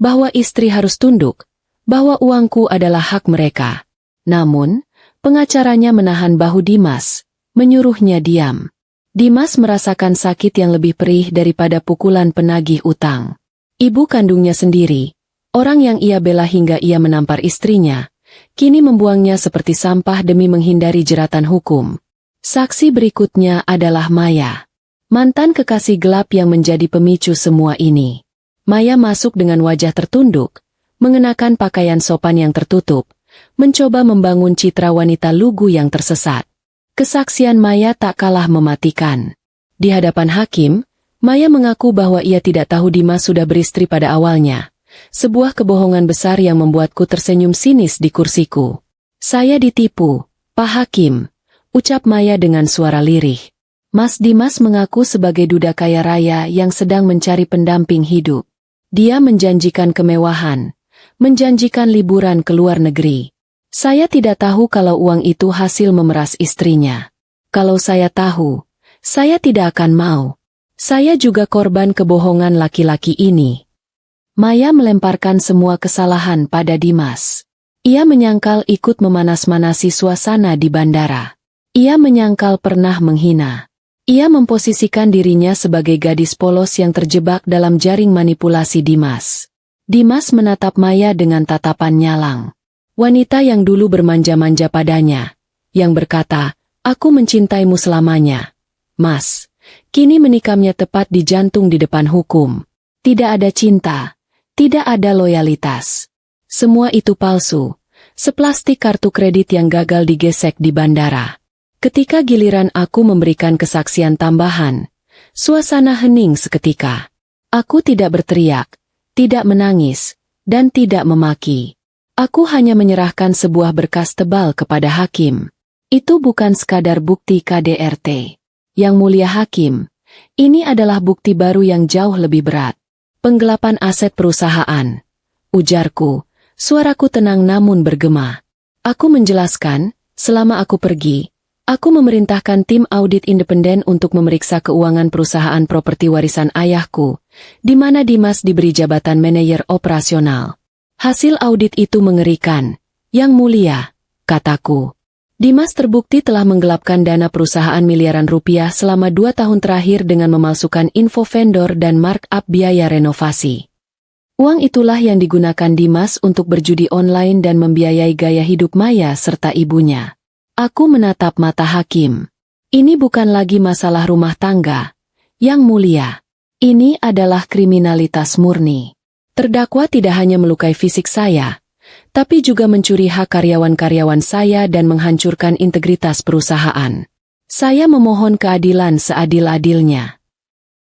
bahwa istri harus tunduk, bahwa uangku adalah hak mereka. Namun, pengacaranya menahan bahu Dimas, menyuruhnya diam. Dimas merasakan sakit yang lebih perih daripada pukulan penagih utang. Ibu kandungnya sendiri, orang yang ia bela hingga ia menampar istrinya, kini membuangnya seperti sampah demi menghindari jeratan hukum. Saksi berikutnya adalah Maya, mantan kekasih gelap yang menjadi pemicu semua ini. Maya masuk dengan wajah tertunduk, mengenakan pakaian sopan yang tertutup, mencoba membangun citra wanita lugu yang tersesat. Kesaksian Maya tak kalah mematikan. Di hadapan hakim, Maya mengaku bahwa ia tidak tahu Dimas sudah beristri pada awalnya. Sebuah kebohongan besar yang membuatku tersenyum sinis di kursiku. Saya ditipu, Pak Hakim, ucap Maya dengan suara lirih. Mas Dimas mengaku sebagai duda kaya raya yang sedang mencari pendamping hidup. Dia menjanjikan kemewahan, menjanjikan liburan ke luar negeri. Saya tidak tahu kalau uang itu hasil memeras istrinya. Kalau saya tahu, saya tidak akan mau. Saya juga korban kebohongan laki-laki ini. Maya melemparkan semua kesalahan pada Dimas. Ia menyangkal ikut memanas-manasi suasana di bandara. Ia menyangkal pernah menghina. Ia memposisikan dirinya sebagai gadis polos yang terjebak dalam jaring manipulasi Dimas. Dimas menatap Maya dengan tatapan nyalang. Wanita yang dulu bermanja-manja padanya, yang berkata, "Aku mencintaimu selamanya." Mas, kini menikamnya tepat di jantung di depan hukum. Tidak ada cinta, tidak ada loyalitas. Semua itu palsu, seplastik kartu kredit yang gagal digesek di bandara. Ketika giliran aku memberikan kesaksian tambahan, suasana hening seketika. Aku tidak berteriak, tidak menangis, dan tidak memaki. Aku hanya menyerahkan sebuah berkas tebal kepada hakim. Itu bukan sekadar bukti KDRT. Yang mulia hakim, ini adalah bukti baru yang jauh lebih berat. Penggelapan aset perusahaan. Ujarku, suaraku tenang namun bergema. Aku menjelaskan, selama aku pergi, aku memerintahkan tim audit independen untuk memeriksa keuangan perusahaan properti warisan ayahku, di mana Dimas diberi jabatan manajer operasional. Hasil audit itu mengerikan. Yang mulia, kataku. Dimas terbukti telah menggelapkan dana perusahaan miliaran rupiah selama 2 tahun terakhir dengan memalsukan info vendor dan markup biaya renovasi. Uang itulah yang digunakan Dimas untuk berjudi online dan membiayai gaya hidup Maya serta ibunya. Aku menatap mata hakim. Ini bukan lagi masalah rumah tangga. Yang mulia, ini adalah kriminalitas murni. Terdakwa tidak hanya melukai fisik saya, tapi juga mencuri hak karyawan-karyawan saya dan menghancurkan integritas perusahaan. Saya memohon keadilan seadil-adilnya.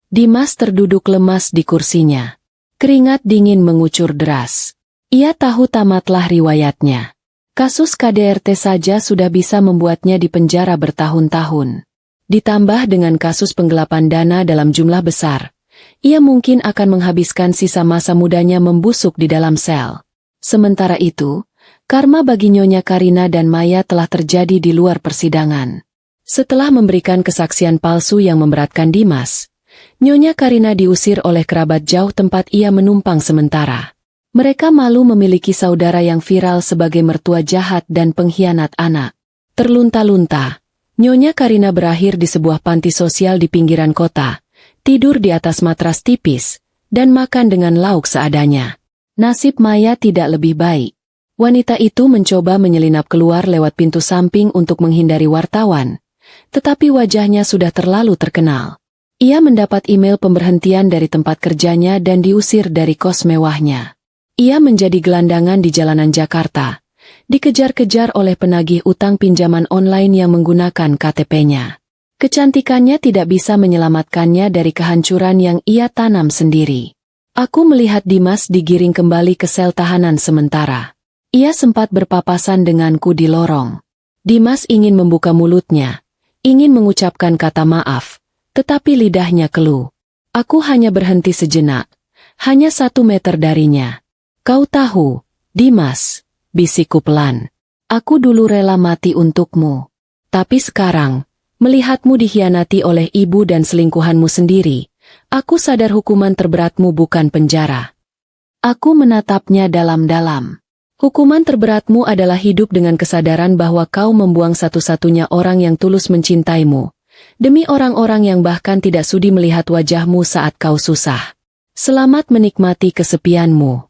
Dimas terduduk lemas di kursinya. Keringat dingin mengucur deras. Ia tahu tamatlah riwayatnya. Kasus KDRT saja sudah bisa membuatnya dipenjara bertahun-tahun. Ditambah dengan kasus penggelapan dana dalam jumlah besar, ia mungkin akan menghabiskan sisa masa mudanya membusuk di dalam sel. Sementara itu, karma bagi Nyonya Karina dan Maya telah terjadi di luar persidangan. Setelah memberikan kesaksian palsu yang memberatkan Dimas, Nyonya Karina diusir oleh kerabat jauh tempat ia menumpang sementara. Mereka malu memiliki saudara yang viral sebagai mertua jahat dan pengkhianat anak. Terlunta-lunta, Nyonya Karina berakhir di sebuah panti sosial di pinggiran kota, tidur di atas matras tipis, dan makan dengan lauk seadanya. Nasib Maya tidak lebih baik. Wanita itu mencoba menyelinap keluar lewat pintu samping untuk menghindari wartawan, tetapi wajahnya sudah terlalu terkenal. Ia mendapat email pemberhentian dari tempat kerjanya dan diusir dari kos mewahnya. Ia menjadi gelandangan di jalanan Jakarta, dikejar-kejar oleh penagih utang pinjaman online yang menggunakan KTP-nya. Kecantikannya tidak bisa menyelamatkannya dari kehancuran yang ia tanam sendiri. Aku melihat Dimas digiring kembali ke sel tahanan sementara. Ia sempat berpapasan denganku di lorong. Dimas ingin membuka mulutnya, ingin mengucapkan kata maaf, tetapi lidahnya keluh. Aku hanya berhenti sejenak, hanya 1 meter darinya. Kau tahu, Dimas, bisikku pelan. Aku dulu rela mati untukmu. Tapi sekarang, melihatmu dikhianati oleh ibu dan selingkuhanmu sendiri, aku sadar hukuman terberatmu bukan penjara. Aku menatapnya dalam-dalam. Hukuman terberatmu adalah hidup dengan kesadaran bahwa kau membuang satu-satunya orang yang tulus mencintaimu, demi orang-orang yang bahkan tidak sudi melihat wajahmu saat kau susah. Selamat menikmati kesepianmu.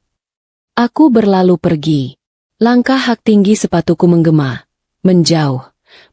Aku berlalu pergi. Langkah hak tinggi sepatuku menggema, menjauh,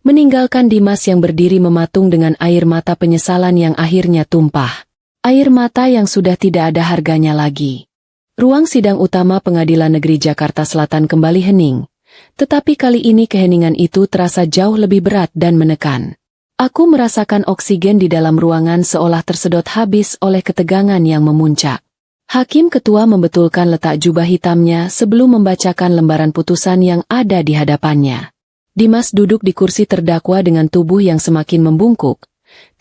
meninggalkan Dimas yang berdiri mematung dengan air mata penyesalan yang akhirnya tumpah. Air mata yang sudah tidak ada harganya lagi. Ruang sidang utama Pengadilan Negeri Jakarta Selatan kembali hening, tetapi kali ini keheningan itu terasa jauh lebih berat dan menekan. Aku merasakan oksigen di dalam ruangan seolah tersedot habis oleh ketegangan yang memuncak. Hakim ketua membetulkan letak jubah hitamnya sebelum membacakan lembaran putusan yang ada di hadapannya. Dimas duduk di kursi terdakwa dengan tubuh yang semakin membungkuk.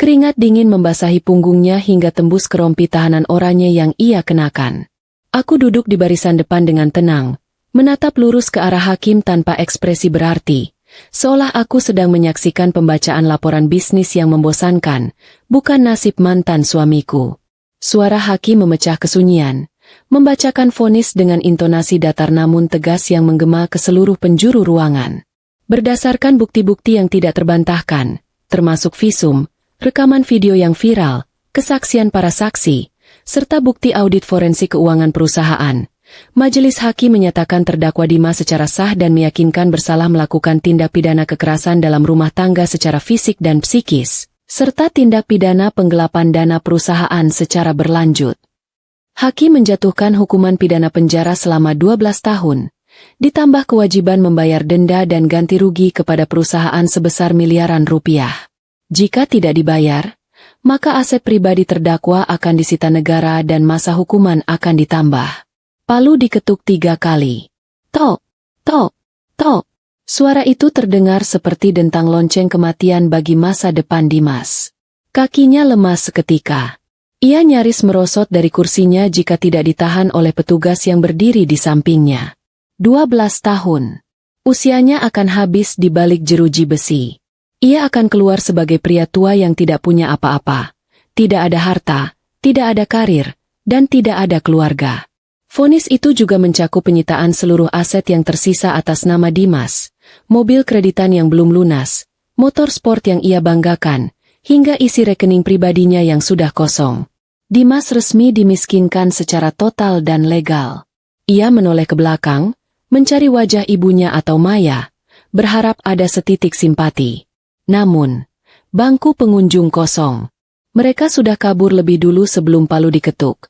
Keringat dingin membasahi punggungnya hingga tembus ke rompi tahanan oranye yang ia kenakan. Aku duduk di barisan depan dengan tenang, menatap lurus ke arah hakim tanpa ekspresi berarti, seolah aku sedang menyaksikan pembacaan laporan bisnis yang membosankan, bukan nasib mantan suamiku. Suara hakim memecah kesunyian, membacakan vonis dengan intonasi datar namun tegas yang menggema ke seluruh penjuru ruangan. Berdasarkan bukti-bukti yang tidak terbantahkan, termasuk visum, rekaman video yang viral, kesaksian para saksi, serta bukti audit forensik keuangan perusahaan, majelis hakim menyatakan terdakwa Dimas secara sah dan meyakinkan bersalah melakukan tindak pidana kekerasan dalam rumah tangga secara fisik dan psikis, serta tindak pidana penggelapan dana perusahaan secara berlanjut. Hakim menjatuhkan hukuman pidana penjara selama 12 tahun, ditambah kewajiban membayar denda dan ganti rugi kepada perusahaan sebesar miliaran rupiah. Jika tidak dibayar, maka aset pribadi terdakwa akan disita negara dan masa hukuman akan ditambah. Palu diketuk 3 kali. Tok, tok, tok. Suara itu terdengar seperti dentang lonceng kematian bagi masa depan Dimas. Kakinya lemas seketika. Ia nyaris merosot dari kursinya jika tidak ditahan oleh petugas yang berdiri di sampingnya. 12 tahun. Usianya akan habis di balik jeruji besi. Ia akan keluar sebagai pria tua yang tidak punya apa-apa, tidak ada harta, tidak ada karir, dan tidak ada keluarga. Vonis itu juga mencakup penyitaan seluruh aset yang tersisa atas nama Dimas, mobil kreditan yang belum lunas, motor sport yang ia banggakan, hingga isi rekening pribadinya yang sudah kosong. Dimas resmi dimiskinkan secara total dan legal. Ia menoleh ke belakang, mencari wajah ibunya atau Maya, berharap ada setitik simpati. Namun, bangku pengunjung kosong. Mereka sudah kabur lebih dulu sebelum palu diketuk.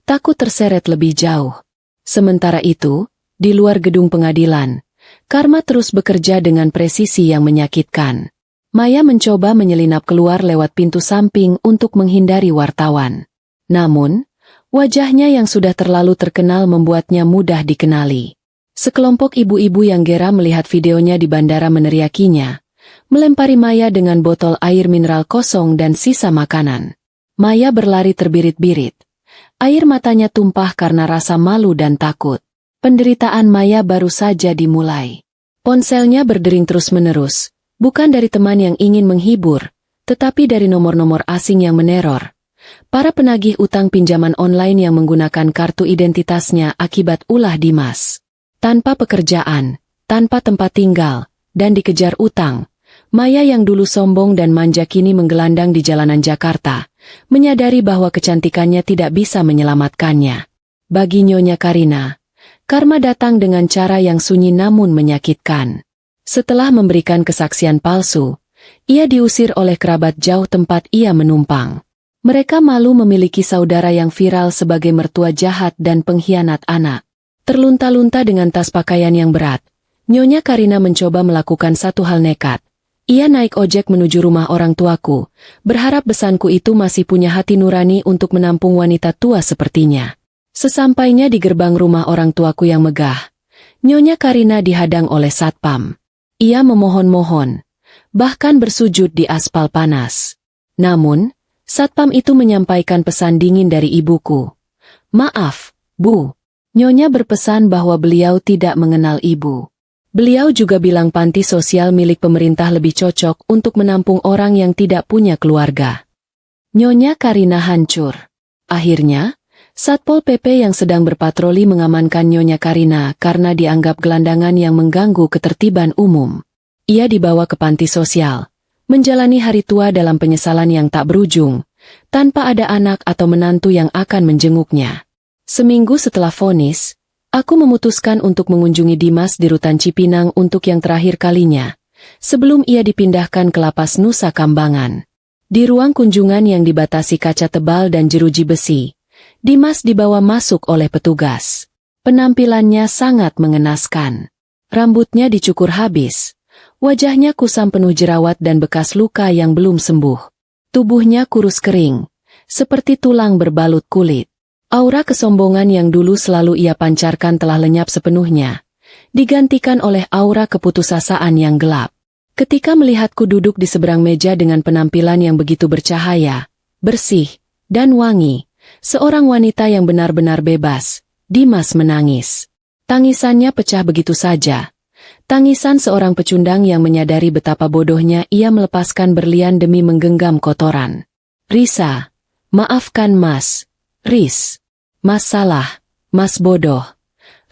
Takut terseret lebih jauh. Sementara itu, di luar gedung pengadilan, karma terus bekerja dengan presisi yang menyakitkan. Maya mencoba menyelinap keluar lewat pintu samping untuk menghindari wartawan. Namun, wajahnya yang sudah terlalu terkenal membuatnya mudah dikenali. Sekelompok ibu-ibu yang geram melihat videonya di bandara meneriakinya, melempari Maya dengan botol air mineral kosong dan sisa makanan. Maya berlari terbirit-birit. Air matanya tumpah karena rasa malu dan takut. Penderitaan Maya baru saja dimulai. Ponselnya berdering terus-menerus, bukan dari teman yang ingin menghibur, tetapi dari nomor-nomor asing yang meneror. Para penagih utang pinjaman online yang menggunakan kartu identitasnya akibat ulah Dimas. Tanpa pekerjaan, tanpa tempat tinggal, dan dikejar utang, Maya yang dulu sombong dan manja kini menggelandang di jalanan Jakarta, menyadari bahwa kecantikannya tidak bisa menyelamatkannya. Bagi Nyonya Karina, karma datang dengan cara yang sunyi namun menyakitkan. Setelah memberikan kesaksian palsu, ia diusir oleh kerabat jauh tempat ia menumpang. Mereka malu memiliki saudara yang viral sebagai mertua jahat dan pengkhianat anak. Terlunta-lunta dengan tas pakaian yang berat, Nyonya Karina mencoba melakukan satu hal nekat. Ia naik ojek menuju rumah orang tuaku, berharap besanku itu masih punya hati nurani untuk menampung wanita tua sepertinya. Sesampainya di gerbang rumah orang tuaku yang megah, Nyonya Karina dihadang oleh satpam. Ia memohon-mohon, bahkan bersujud di aspal panas. Namun, satpam itu menyampaikan pesan dingin dari ibuku. "Maaf, Bu. Nyonya berpesan bahwa beliau tidak mengenal Ibu. Beliau juga bilang panti sosial milik pemerintah lebih cocok untuk menampung orang yang tidak punya keluarga." Nyonya Karina hancur. Akhirnya, Satpol PP yang sedang berpatroli mengamankan Nyonya Karina karena dianggap gelandangan yang mengganggu ketertiban umum. Ia dibawa ke panti sosial, menjalani hari tua dalam penyesalan yang tak berujung, tanpa ada anak atau menantu yang akan menjenguknya. Seminggu setelah vonis, aku memutuskan untuk mengunjungi Dimas di Rutan Cipinang untuk yang terakhir kalinya, sebelum ia dipindahkan ke Lapas Nusa Kambangan. Di ruang kunjungan yang dibatasi kaca tebal dan jeruji besi, Dimas dibawa masuk oleh petugas. Penampilannya sangat mengenaskan. Rambutnya dicukur habis. Wajahnya kusam penuh jerawat dan bekas luka yang belum sembuh. Tubuhnya kurus kering, seperti tulang berbalut kulit. Aura kesombongan yang dulu selalu ia pancarkan telah lenyap sepenuhnya, digantikan oleh aura keputusasaan yang gelap. Ketika melihatku duduk di seberang meja dengan penampilan yang begitu bercahaya, bersih, dan wangi, seorang wanita yang benar-benar bebas, Dimas menangis. Tangisannya pecah begitu saja. Tangisan seorang pecundang yang menyadari betapa bodohnya ia melepaskan berlian demi menggenggam kotoran. Risa, maafkan Mas. Ris, Mas salah, Mas bodoh.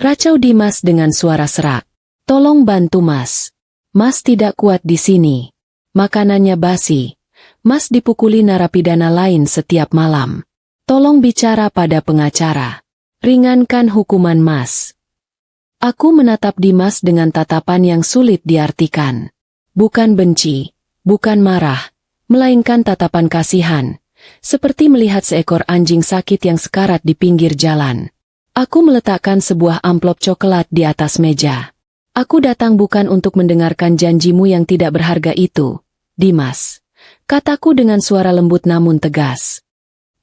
Racau Dimas dengan suara serak. Tolong bantu Mas. Mas tidak kuat di sini. Makanannya basi. Mas dipukuli narapidana lain setiap malam. Tolong bicara pada pengacara. Ringankan hukuman Mas. Aku menatap Dimas dengan tatapan yang sulit diartikan. Bukan benci, bukan marah, melainkan tatapan kasihan. Seperti melihat seekor anjing sakit yang sekarat di pinggir jalan. Aku meletakkan sebuah amplop coklat di atas meja. Aku datang bukan untuk mendengarkan janjimu yang tidak berharga itu, Dimas. Kataku dengan suara lembut namun tegas.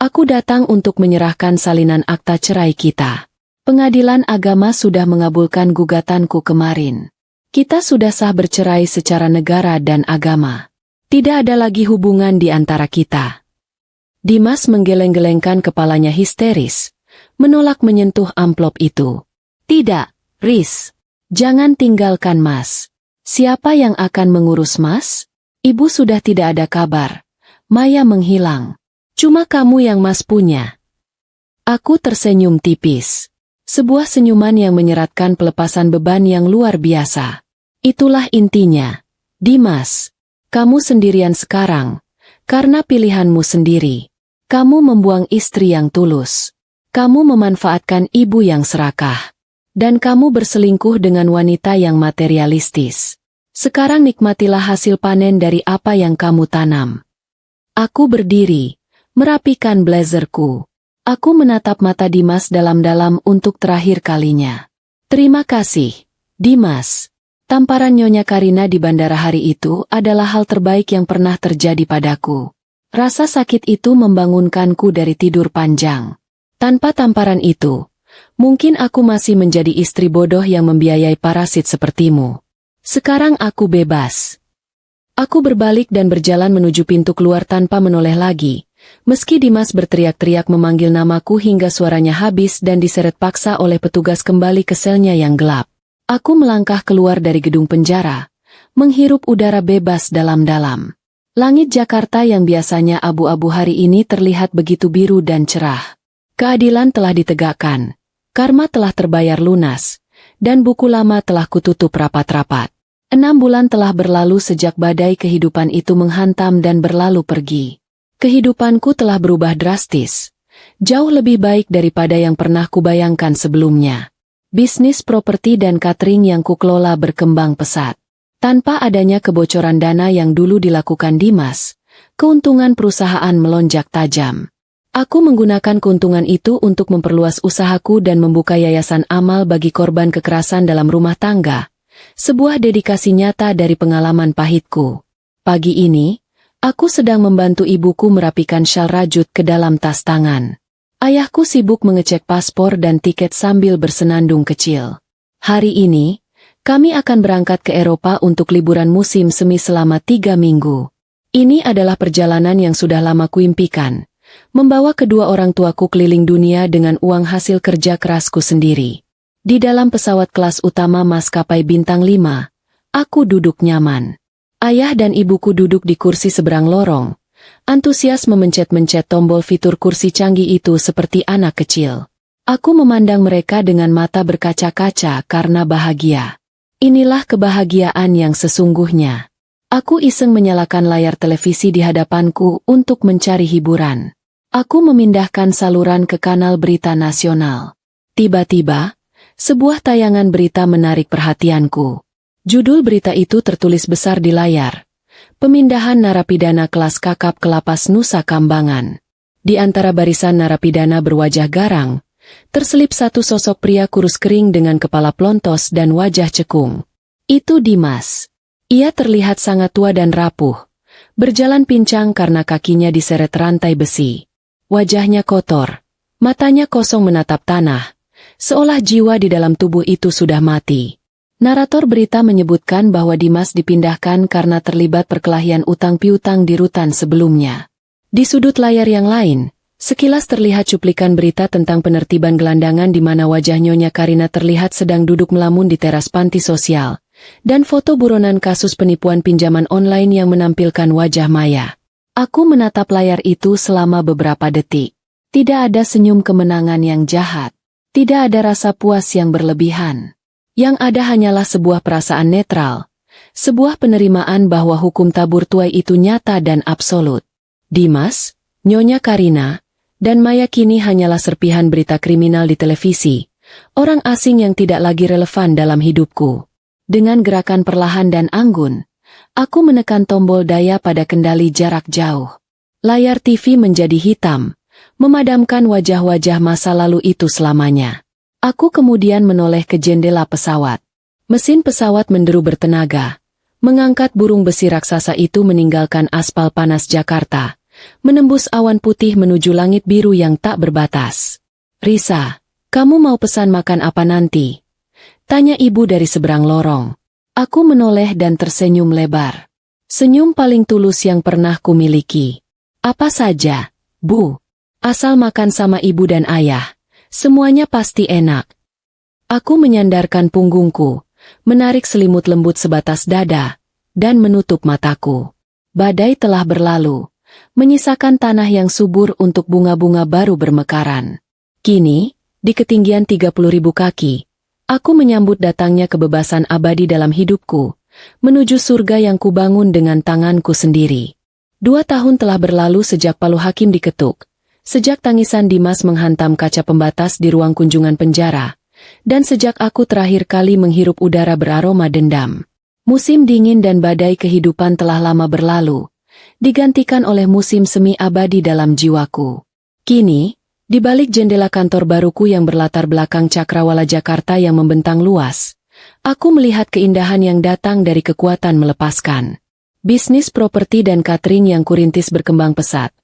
Aku datang untuk menyerahkan salinan akta cerai kita. Pengadilan agama sudah mengabulkan gugatanku kemarin. Kita sudah sah bercerai secara negara dan agama. Tidak ada lagi hubungan di antara kita. Dimas menggeleng-gelengkan kepalanya histeris, menolak menyentuh amplop itu. Tidak, Riz. Jangan tinggalkan Mas. Siapa yang akan mengurus Mas? Ibu sudah tidak ada kabar. Maya menghilang. Cuma kamu yang Mas punya. Aku tersenyum tipis. Sebuah senyuman yang menyeratkan pelepasan beban yang luar biasa. Itulah intinya. Dimas, kamu sendirian sekarang. Karena pilihanmu sendiri. Kamu membuang istri yang tulus. Kamu memanfaatkan ibu yang serakah. Dan kamu berselingkuh dengan wanita yang materialistis. Sekarang nikmatilah hasil panen dari apa yang kamu tanam. Aku berdiri, merapikan blazerku. Aku menatap mata Dimas dalam-dalam untuk terakhir kalinya. Terima kasih, Dimas. Tamparan Nyonya Karina di bandara hari itu adalah hal terbaik yang pernah terjadi padaku. Rasa sakit itu membangunkanku dari tidur panjang. Tanpa tamparan itu, mungkin aku masih menjadi istri bodoh yang membiayai parasit sepertimu. Sekarang aku bebas. Aku berbalik dan berjalan menuju pintu keluar tanpa menoleh lagi. Meski Dimas berteriak-teriak memanggil namaku hingga suaranya habis dan diseret paksa oleh petugas kembali ke selnya yang gelap. Aku melangkah keluar dari gedung penjara, menghirup udara bebas dalam-dalam. Langit Jakarta yang biasanya abu-abu hari ini terlihat begitu biru dan cerah. Keadilan telah ditegakkan, karma telah terbayar lunas, dan buku lama telah kututup rapat-rapat. 6 bulan telah berlalu sejak badai kehidupan itu menghantam dan berlalu pergi. Kehidupanku telah berubah drastis, jauh lebih baik daripada yang pernah kubayangkan sebelumnya. Bisnis properti dan catering yang kukelola berkembang pesat. Tanpa adanya kebocoran dana yang dulu dilakukan Dimas, keuntungan perusahaan melonjak tajam. Aku menggunakan keuntungan itu untuk memperluas usahaku dan membuka yayasan amal bagi korban kekerasan dalam rumah tangga. Sebuah dedikasi nyata dari pengalaman pahitku. Pagi ini, aku sedang membantu ibuku merapikan syal rajut ke dalam tas tangan. Ayahku sibuk mengecek paspor dan tiket sambil bersenandung kecil. Hari ini, kami akan berangkat ke Eropa untuk liburan musim semi selama 3 minggu. Ini adalah perjalanan yang sudah lama kuimpikan. Membawa kedua orang tuaku keliling dunia dengan uang hasil kerja kerasku sendiri. Di dalam pesawat kelas utama maskapai bintang 5, aku duduk nyaman. Ayah dan ibuku duduk di kursi seberang lorong. antusias memencet-mencet tombol fitur kursi canggih itu seperti anak kecil. Aku memandang mereka dengan mata berkaca-kaca karena bahagia. Inilah kebahagiaan yang sesungguhnya. Aku iseng menyalakan layar televisi di hadapanku untuk mencari hiburan. Aku memindahkan saluran ke kanal berita nasional. Tiba-tiba, sebuah tayangan berita menarik perhatianku. Judul berita itu tertulis besar di layar. Pemindahan narapidana kelas kakap ke lapas Nusa Kambangan. Di antara barisan narapidana berwajah garang, terselip satu sosok pria kurus kering dengan kepala plontos dan wajah cekung. Itu Dimas. Ia terlihat sangat tua dan rapuh, berjalan pincang karena kakinya diseret rantai besi. Wajahnya kotor, matanya kosong menatap tanah, seolah jiwa di dalam tubuh itu sudah mati. Narator berita menyebutkan bahwa Dimas dipindahkan karena terlibat perkelahian utang piutang di rutan sebelumnya. Di sudut layar yang lain, sekilas terlihat cuplikan berita tentang penertiban gelandangan di mana wajah Nyonya Karina terlihat sedang duduk melamun di teras panti sosial, dan foto buronan kasus penipuan pinjaman online yang menampilkan wajah Maya. Aku menatap layar itu selama beberapa detik. Tidak ada senyum kemenangan yang jahat. Tidak ada rasa puas yang berlebihan. Yang ada hanyalah sebuah perasaan netral. Sebuah penerimaan bahwa hukum tabur tuai itu nyata dan absolut. Dimas, Nyonya Karina, dan Maya kini hanyalah serpihan berita kriminal di televisi, orang asing yang tidak lagi relevan dalam hidupku. Dengan gerakan perlahan dan anggun, aku menekan tombol daya pada kendali jarak jauh. Layar TV menjadi hitam, memadamkan wajah-wajah masa lalu itu selamanya. Aku kemudian menoleh ke jendela pesawat. Mesin pesawat menderu bertenaga, mengangkat burung besi raksasa itu meninggalkan aspal panas Jakarta, menembus awan putih menuju langit biru yang tak berbatas. "Risa, kamu mau pesan makan apa nanti?" tanya ibu dari seberang lorong. Aku menoleh dan tersenyum lebar. Senyum paling tulus yang pernah kumiliki. "Apa saja, Bu. Asal makan sama ibu dan ayah. Semuanya pasti enak." Aku menyandarkan punggungku, menarik selimut lembut sebatas dada, dan menutup mataku. Badai telah berlalu, menyisakan tanah yang subur untuk bunga-bunga baru bermekaran. Kini, di ketinggian 30.000 kaki, aku menyambut datangnya kebebasan abadi dalam hidupku, menuju surga yang kubangun dengan tanganku sendiri. 2 tahun telah berlalu sejak palu hakim diketuk, sejak tangisan Dimas menghantam kaca pembatas di ruang kunjungan penjara, dan sejak aku terakhir kali menghirup udara beraroma dendam. Musim dingin dan badai kehidupan telah lama berlalu, digantikan oleh musim semi abadi dalam jiwaku. Kini, di balik jendela kantor baruku yang berlatar belakang cakrawala Jakarta yang membentang luas, aku melihat keindahan yang datang dari kekuatan melepaskan. Bisnis properti dan catering yang kurintis berkembang pesat,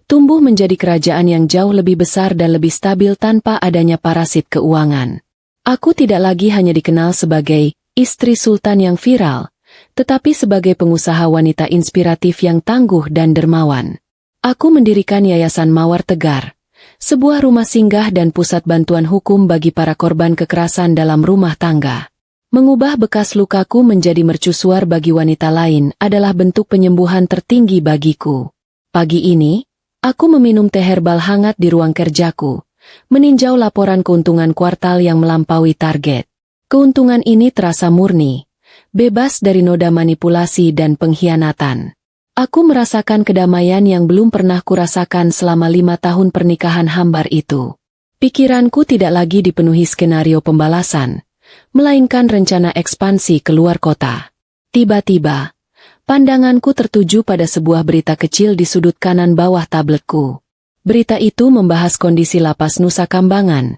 tumbuh menjadi kerajaan yang jauh lebih besar dan lebih stabil tanpa adanya parasit keuangan. Aku tidak lagi hanya dikenal sebagai istri sultan yang viral, tetapi sebagai pengusaha wanita inspiratif yang tangguh dan dermawan. Aku mendirikan Yayasan Mawar Tegar, sebuah rumah singgah dan pusat bantuan hukum bagi para korban kekerasan dalam rumah tangga. Mengubah bekas lukaku menjadi mercusuar bagi wanita lain adalah bentuk penyembuhan tertinggi bagiku. Pagi ini, aku meminum teh herbal hangat di ruang kerjaku, meninjau laporan keuntungan kuartal yang melampaui target. Keuntungan ini terasa murni, bebas dari noda manipulasi dan pengkhianatan. Aku merasakan kedamaian yang belum pernah kurasakan selama 5 tahun pernikahan hambar itu. Pikiranku tidak lagi dipenuhi skenario pembalasan, melainkan rencana ekspansi ke luar kota. Tiba-tiba, pandanganku tertuju pada sebuah berita kecil di sudut kanan bawah tabletku. Berita itu membahas kondisi lapas Nusa Kambangan,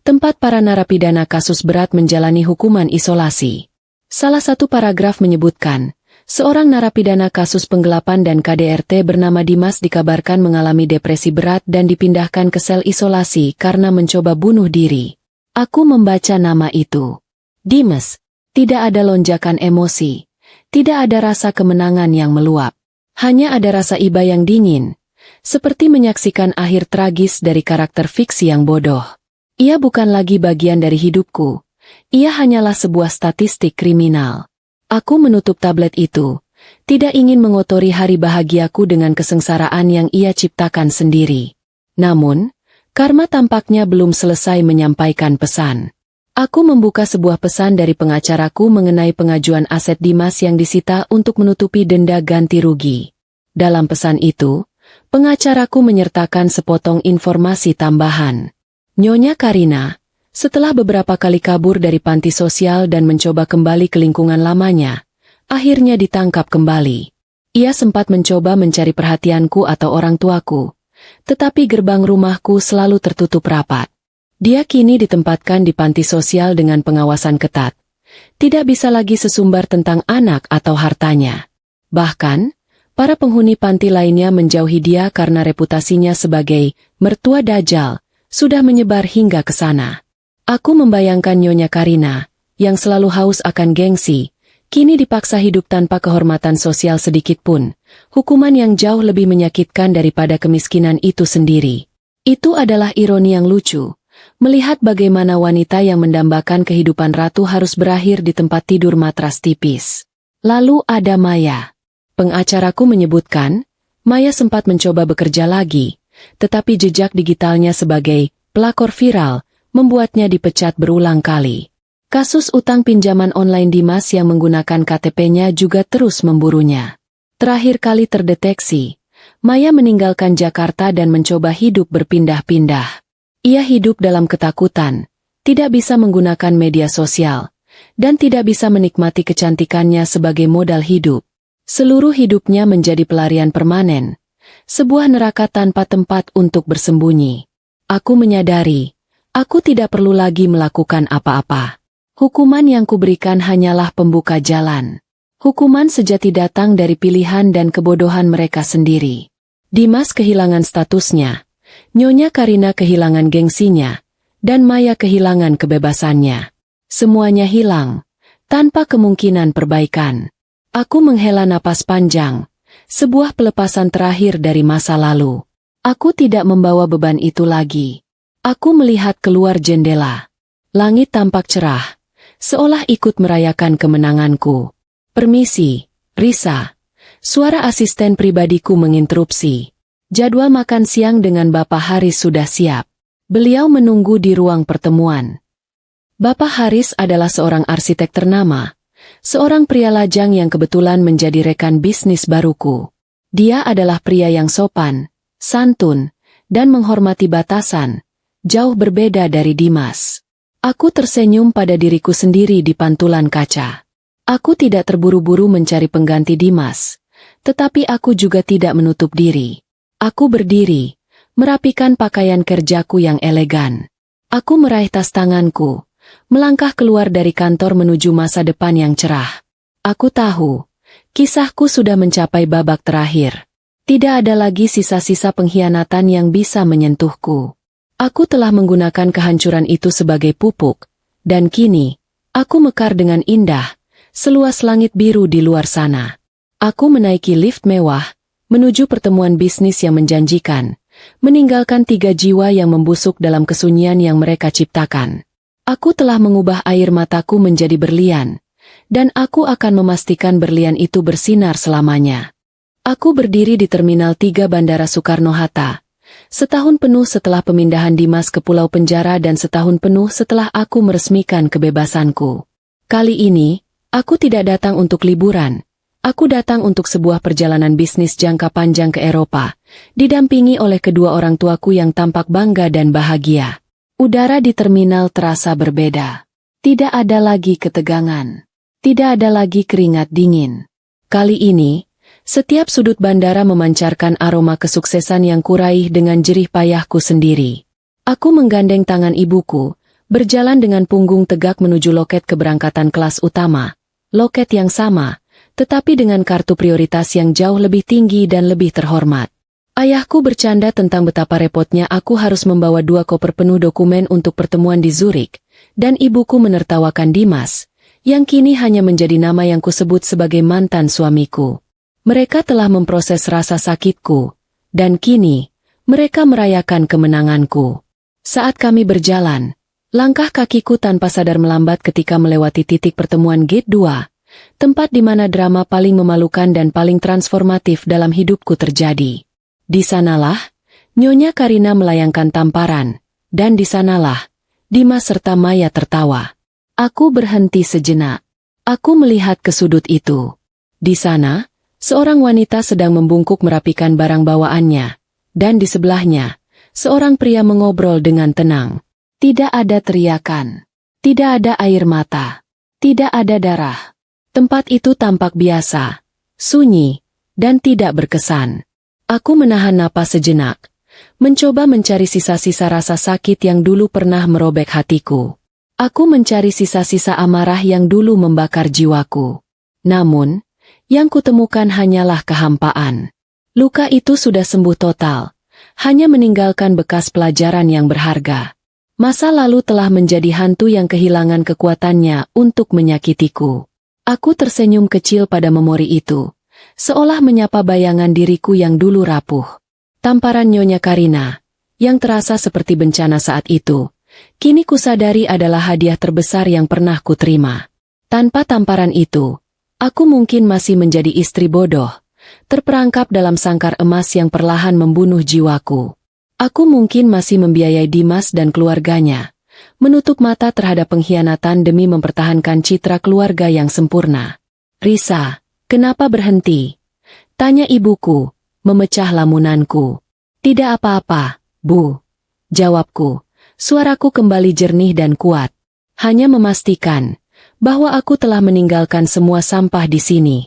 tempat para narapidana kasus berat menjalani hukuman isolasi. Salah satu paragraf menyebutkan, seorang narapidana kasus penggelapan dan KDRT bernama Dimas dikabarkan mengalami depresi berat dan dipindahkan ke sel isolasi karena mencoba bunuh diri. Aku membaca nama itu. Dimas. Tidak ada lonjakan emosi. Tidak ada rasa kemenangan yang meluap. Hanya ada rasa iba yang dingin, seperti menyaksikan akhir tragis dari karakter fiksi yang bodoh. Ia bukan lagi bagian dari hidupku. Ia hanyalah sebuah statistik kriminal. Aku menutup tablet itu, tidak ingin mengotori hari bahagiaku dengan kesengsaraan yang ia ciptakan sendiri. Namun, Karma tampaknya belum selesai menyampaikan pesan. Aku membuka sebuah pesan dari pengacaraku mengenai pengajuan aset Dimas yang disita untuk menutupi denda ganti rugi. Dalam pesan itu, pengacaraku menyertakan sepotong informasi tambahan. Nyonya Karina, setelah beberapa kali kabur dari panti sosial dan mencoba kembali ke lingkungan lamanya, akhirnya ditangkap kembali. Ia sempat mencoba mencari perhatianku atau orang tuaku, tetapi gerbang rumahku selalu tertutup rapat. Dia kini ditempatkan di panti sosial dengan pengawasan ketat. Tidak bisa lagi sesumbar tentang anak atau hartanya. Bahkan, para penghuni panti lainnya menjauhi dia karena reputasinya sebagai mertua Dajjal sudah menyebar hingga ke sana. Aku membayangkan Nyonya Karina, yang selalu haus akan gengsi, kini dipaksa hidup tanpa kehormatan sosial sedikitpun, hukuman yang jauh lebih menyakitkan daripada kemiskinan itu sendiri. Itu adalah ironi yang lucu, melihat bagaimana wanita yang mendambakan kehidupan ratu harus berakhir di tempat tidur matras tipis. Lalu ada Maya. Pengacaraku menyebutkan, Maya sempat mencoba bekerja lagi, tetapi jejak digitalnya sebagai pelakor viral membuatnya dipecat berulang kali. Kasus utang pinjaman online Dimas yang menggunakan KTP-nya juga terus memburunya. Terakhir kali terdeteksi, Maya meninggalkan Jakarta dan mencoba hidup berpindah-pindah. Ia hidup dalam ketakutan, tidak bisa menggunakan media sosial, dan tidak bisa menikmati kecantikannya sebagai modal hidup. Seluruh hidupnya menjadi pelarian permanen, sebuah neraka tanpa tempat untuk bersembunyi. Aku menyadari, aku tidak perlu lagi melakukan apa-apa. Hukuman yang kuberikan hanyalah pembuka jalan. Hukuman sejati datang dari pilihan dan kebodohan mereka sendiri. Dimas kehilangan statusnya, Nyonya Karina kehilangan gengsinya, dan Maya kehilangan kebebasannya. Semuanya hilang, tanpa kemungkinan perbaikan. Aku menghela napas panjang, sebuah pelepasan terakhir dari masa lalu. Aku tidak membawa beban itu lagi. Aku melihat keluar jendela. Langit tampak cerah, seolah ikut merayakan kemenanganku. Permisi, Risa. Suara asisten pribadiku menginterupsi. Jadwal makan siang dengan Bapak Haris sudah siap. Beliau menunggu di ruang pertemuan. Bapak Haris adalah seorang arsitek ternama, seorang pria lajang yang kebetulan menjadi rekan bisnis baruku. Dia adalah pria yang sopan, santun, dan menghormati batasan, jauh berbeda dari Dimas. Aku tersenyum pada diriku sendiri di pantulan kaca. Aku tidak terburu-buru mencari pengganti Dimas, tetapi aku juga tidak menutup diri. Aku berdiri, merapikan pakaian kerjaku yang elegan. Aku meraih tas tanganku, melangkah keluar dari kantor menuju masa depan yang cerah. Aku tahu, kisahku sudah mencapai babak terakhir. Tidak ada lagi sisa-sisa pengkhianatan yang bisa menyentuhku. Aku telah menggunakan kehancuran itu sebagai pupuk, dan kini, aku mekar dengan indah, seluas langit biru di luar sana. Aku menaiki lift mewah, menuju pertemuan bisnis yang menjanjikan, meninggalkan 3 jiwa yang membusuk dalam kesunyian yang mereka ciptakan. Aku telah mengubah air mataku menjadi berlian, dan aku akan memastikan berlian itu bersinar selamanya. Aku berdiri di Terminal 3 Bandara Soekarno-Hatta, setahun penuh setelah pemindahan Dimas ke Pulau Penjara dan setahun penuh setelah aku meresmikan kebebasanku. Kali ini, aku tidak datang untuk liburan. Aku datang untuk sebuah perjalanan bisnis jangka panjang ke Eropa, didampingi oleh kedua orang tuaku yang tampak bangga dan bahagia. Udara di terminal terasa berbeda. Tidak ada lagi ketegangan. Tidak ada lagi keringat dingin. Kali ini, setiap sudut bandara memancarkan aroma kesuksesan yang kuraih dengan jerih payahku sendiri. Aku menggandeng tangan ibuku, berjalan dengan punggung tegak menuju loket keberangkatan kelas utama. Loket yang sama, tetapi dengan kartu prioritas yang jauh lebih tinggi dan lebih terhormat. Ayahku bercanda tentang betapa repotnya aku harus membawa 2 koper penuh dokumen untuk pertemuan di Zurich, dan ibuku menertawakan Dimas, yang kini hanya menjadi nama yang kusebut sebagai mantan suamiku. Mereka telah memproses rasa sakitku, dan kini, mereka merayakan kemenanganku. Saat kami berjalan, langkah kakiku tanpa sadar melambat ketika melewati titik pertemuan gate 2, tempat di mana drama paling memalukan dan paling transformatif dalam hidupku terjadi. Di sanalah, Nyonya Karina melayangkan tamparan, dan di sanalah, Dimas serta Maya tertawa. Aku berhenti sejenak. Aku melihat ke sudut itu. Di sana, seorang wanita sedang membungkuk merapikan barang bawaannya, dan di sebelahnya, seorang pria mengobrol dengan tenang. Tidak ada teriakan. Tidak ada air mata. Tidak ada darah. Tempat itu tampak biasa, sunyi, dan tidak berkesan. Aku menahan napas sejenak, mencoba mencari sisa-sisa rasa sakit yang dulu pernah merobek hatiku. Aku mencari sisa-sisa amarah yang dulu membakar jiwaku. Namun, yang kutemukan hanyalah kehampaan. Luka itu sudah sembuh total, hanya meninggalkan bekas pelajaran yang berharga. Masa lalu telah menjadi hantu yang kehilangan kekuatannya untuk menyakitiku. Aku tersenyum kecil pada memori itu, seolah menyapa bayangan diriku yang dulu rapuh. Tamparan Nyonya Karina, yang terasa seperti bencana saat itu, kini kusadari adalah hadiah terbesar yang pernah kuterima. Tanpa tamparan itu, aku mungkin masih menjadi istri bodoh, terperangkap dalam sangkar emas yang perlahan membunuh jiwaku. Aku mungkin masih membiayai Dimas dan keluarganya, menutup mata terhadap pengkhianatan demi mempertahankan citra keluarga yang sempurna. Risa, kenapa berhenti? Tanya ibuku, memecah lamunanku. Tidak apa-apa, Bu. Jawabku, suaraku kembali jernih dan kuat. Hanya memastikan bahwa aku telah meninggalkan semua sampah di sini.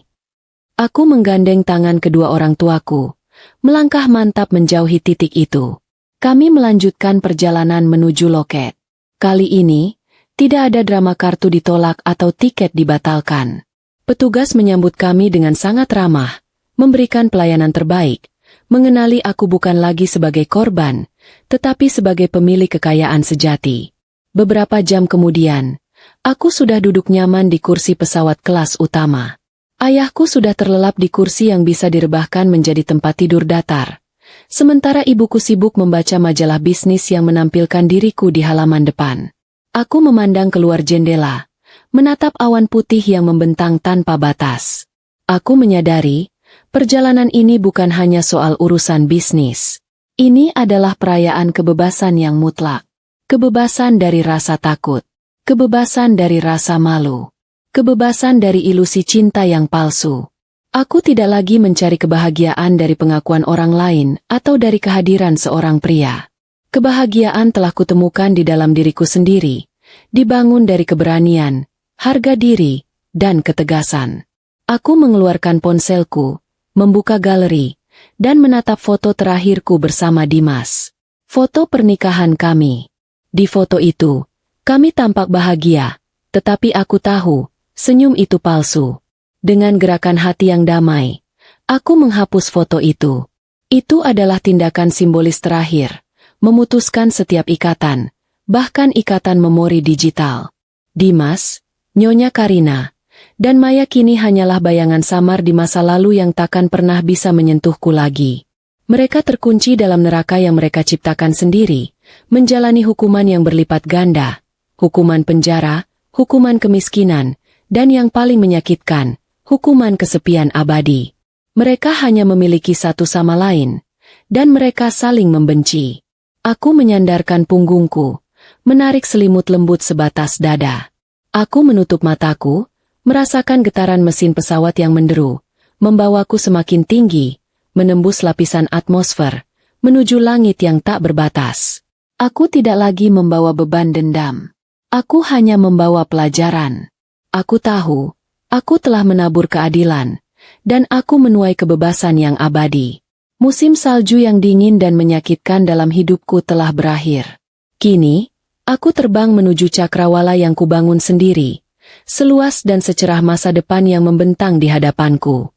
Aku menggandeng tangan kedua orang tuaku, melangkah mantap menjauhi titik itu. Kami melanjutkan perjalanan menuju loket. Kali ini, tidak ada drama kartu ditolak atau tiket dibatalkan. Petugas menyambut kami dengan sangat ramah, memberikan pelayanan terbaik, mengenali aku bukan lagi sebagai korban, tetapi sebagai pemilik kekayaan sejati. Beberapa jam kemudian, aku sudah duduk nyaman di kursi pesawat kelas utama. Ayahku sudah terlelap di kursi yang bisa direbahkan menjadi tempat tidur datar. Sementara ibuku sibuk membaca majalah bisnis yang menampilkan diriku di halaman depan. Aku memandang keluar jendela, menatap awan putih yang membentang tanpa batas. Aku menyadari, perjalanan ini bukan hanya soal urusan bisnis. Ini adalah perayaan kebebasan yang mutlak. Kebebasan dari rasa takut. Kebebasan dari rasa malu. Kebebasan dari ilusi cinta yang palsu. Aku tidak lagi mencari kebahagiaan dari pengakuan orang lain atau dari kehadiran seorang pria. Kebahagiaan telah kutemukan di dalam diriku sendiri, dibangun dari keberanian, harga diri, dan ketegasan. Aku mengeluarkan ponselku, membuka galeri, dan menatap foto terakhirku bersama Dimas. Foto pernikahan kami. Di foto itu, kami tampak bahagia, tetapi aku tahu, senyum itu palsu. Dengan gerakan hati yang damai, aku menghapus foto itu. Itu adalah tindakan simbolis terakhir, memutuskan setiap ikatan, bahkan ikatan memori digital. Dimas, Nyonya Karina, dan Maya kini hanyalah bayangan samar di masa lalu yang takkan pernah bisa menyentuhku lagi. Mereka terkunci dalam neraka yang mereka ciptakan sendiri, menjalani hukuman yang berlipat ganda, hukuman penjara, hukuman kemiskinan, dan yang paling menyakitkan, hukuman kesepian abadi. Mereka hanya memiliki satu sama lain, dan mereka saling membenci. Aku menyandarkan punggungku, menarik selimut lembut sebatas dada. Aku menutup mataku, merasakan getaran mesin pesawat yang menderu, membawaku semakin tinggi, menembus lapisan atmosfer, menuju langit yang tak berbatas. Aku tidak lagi membawa beban dendam. Aku hanya membawa pelajaran. Aku tahu, aku telah menabur keadilan, dan aku menuai kebebasan yang abadi. Musim salju yang dingin dan menyakitkan dalam hidupku telah berakhir. Kini, aku terbang menuju cakrawala yang kubangun sendiri, seluas dan secerah masa depan yang membentang di hadapanku.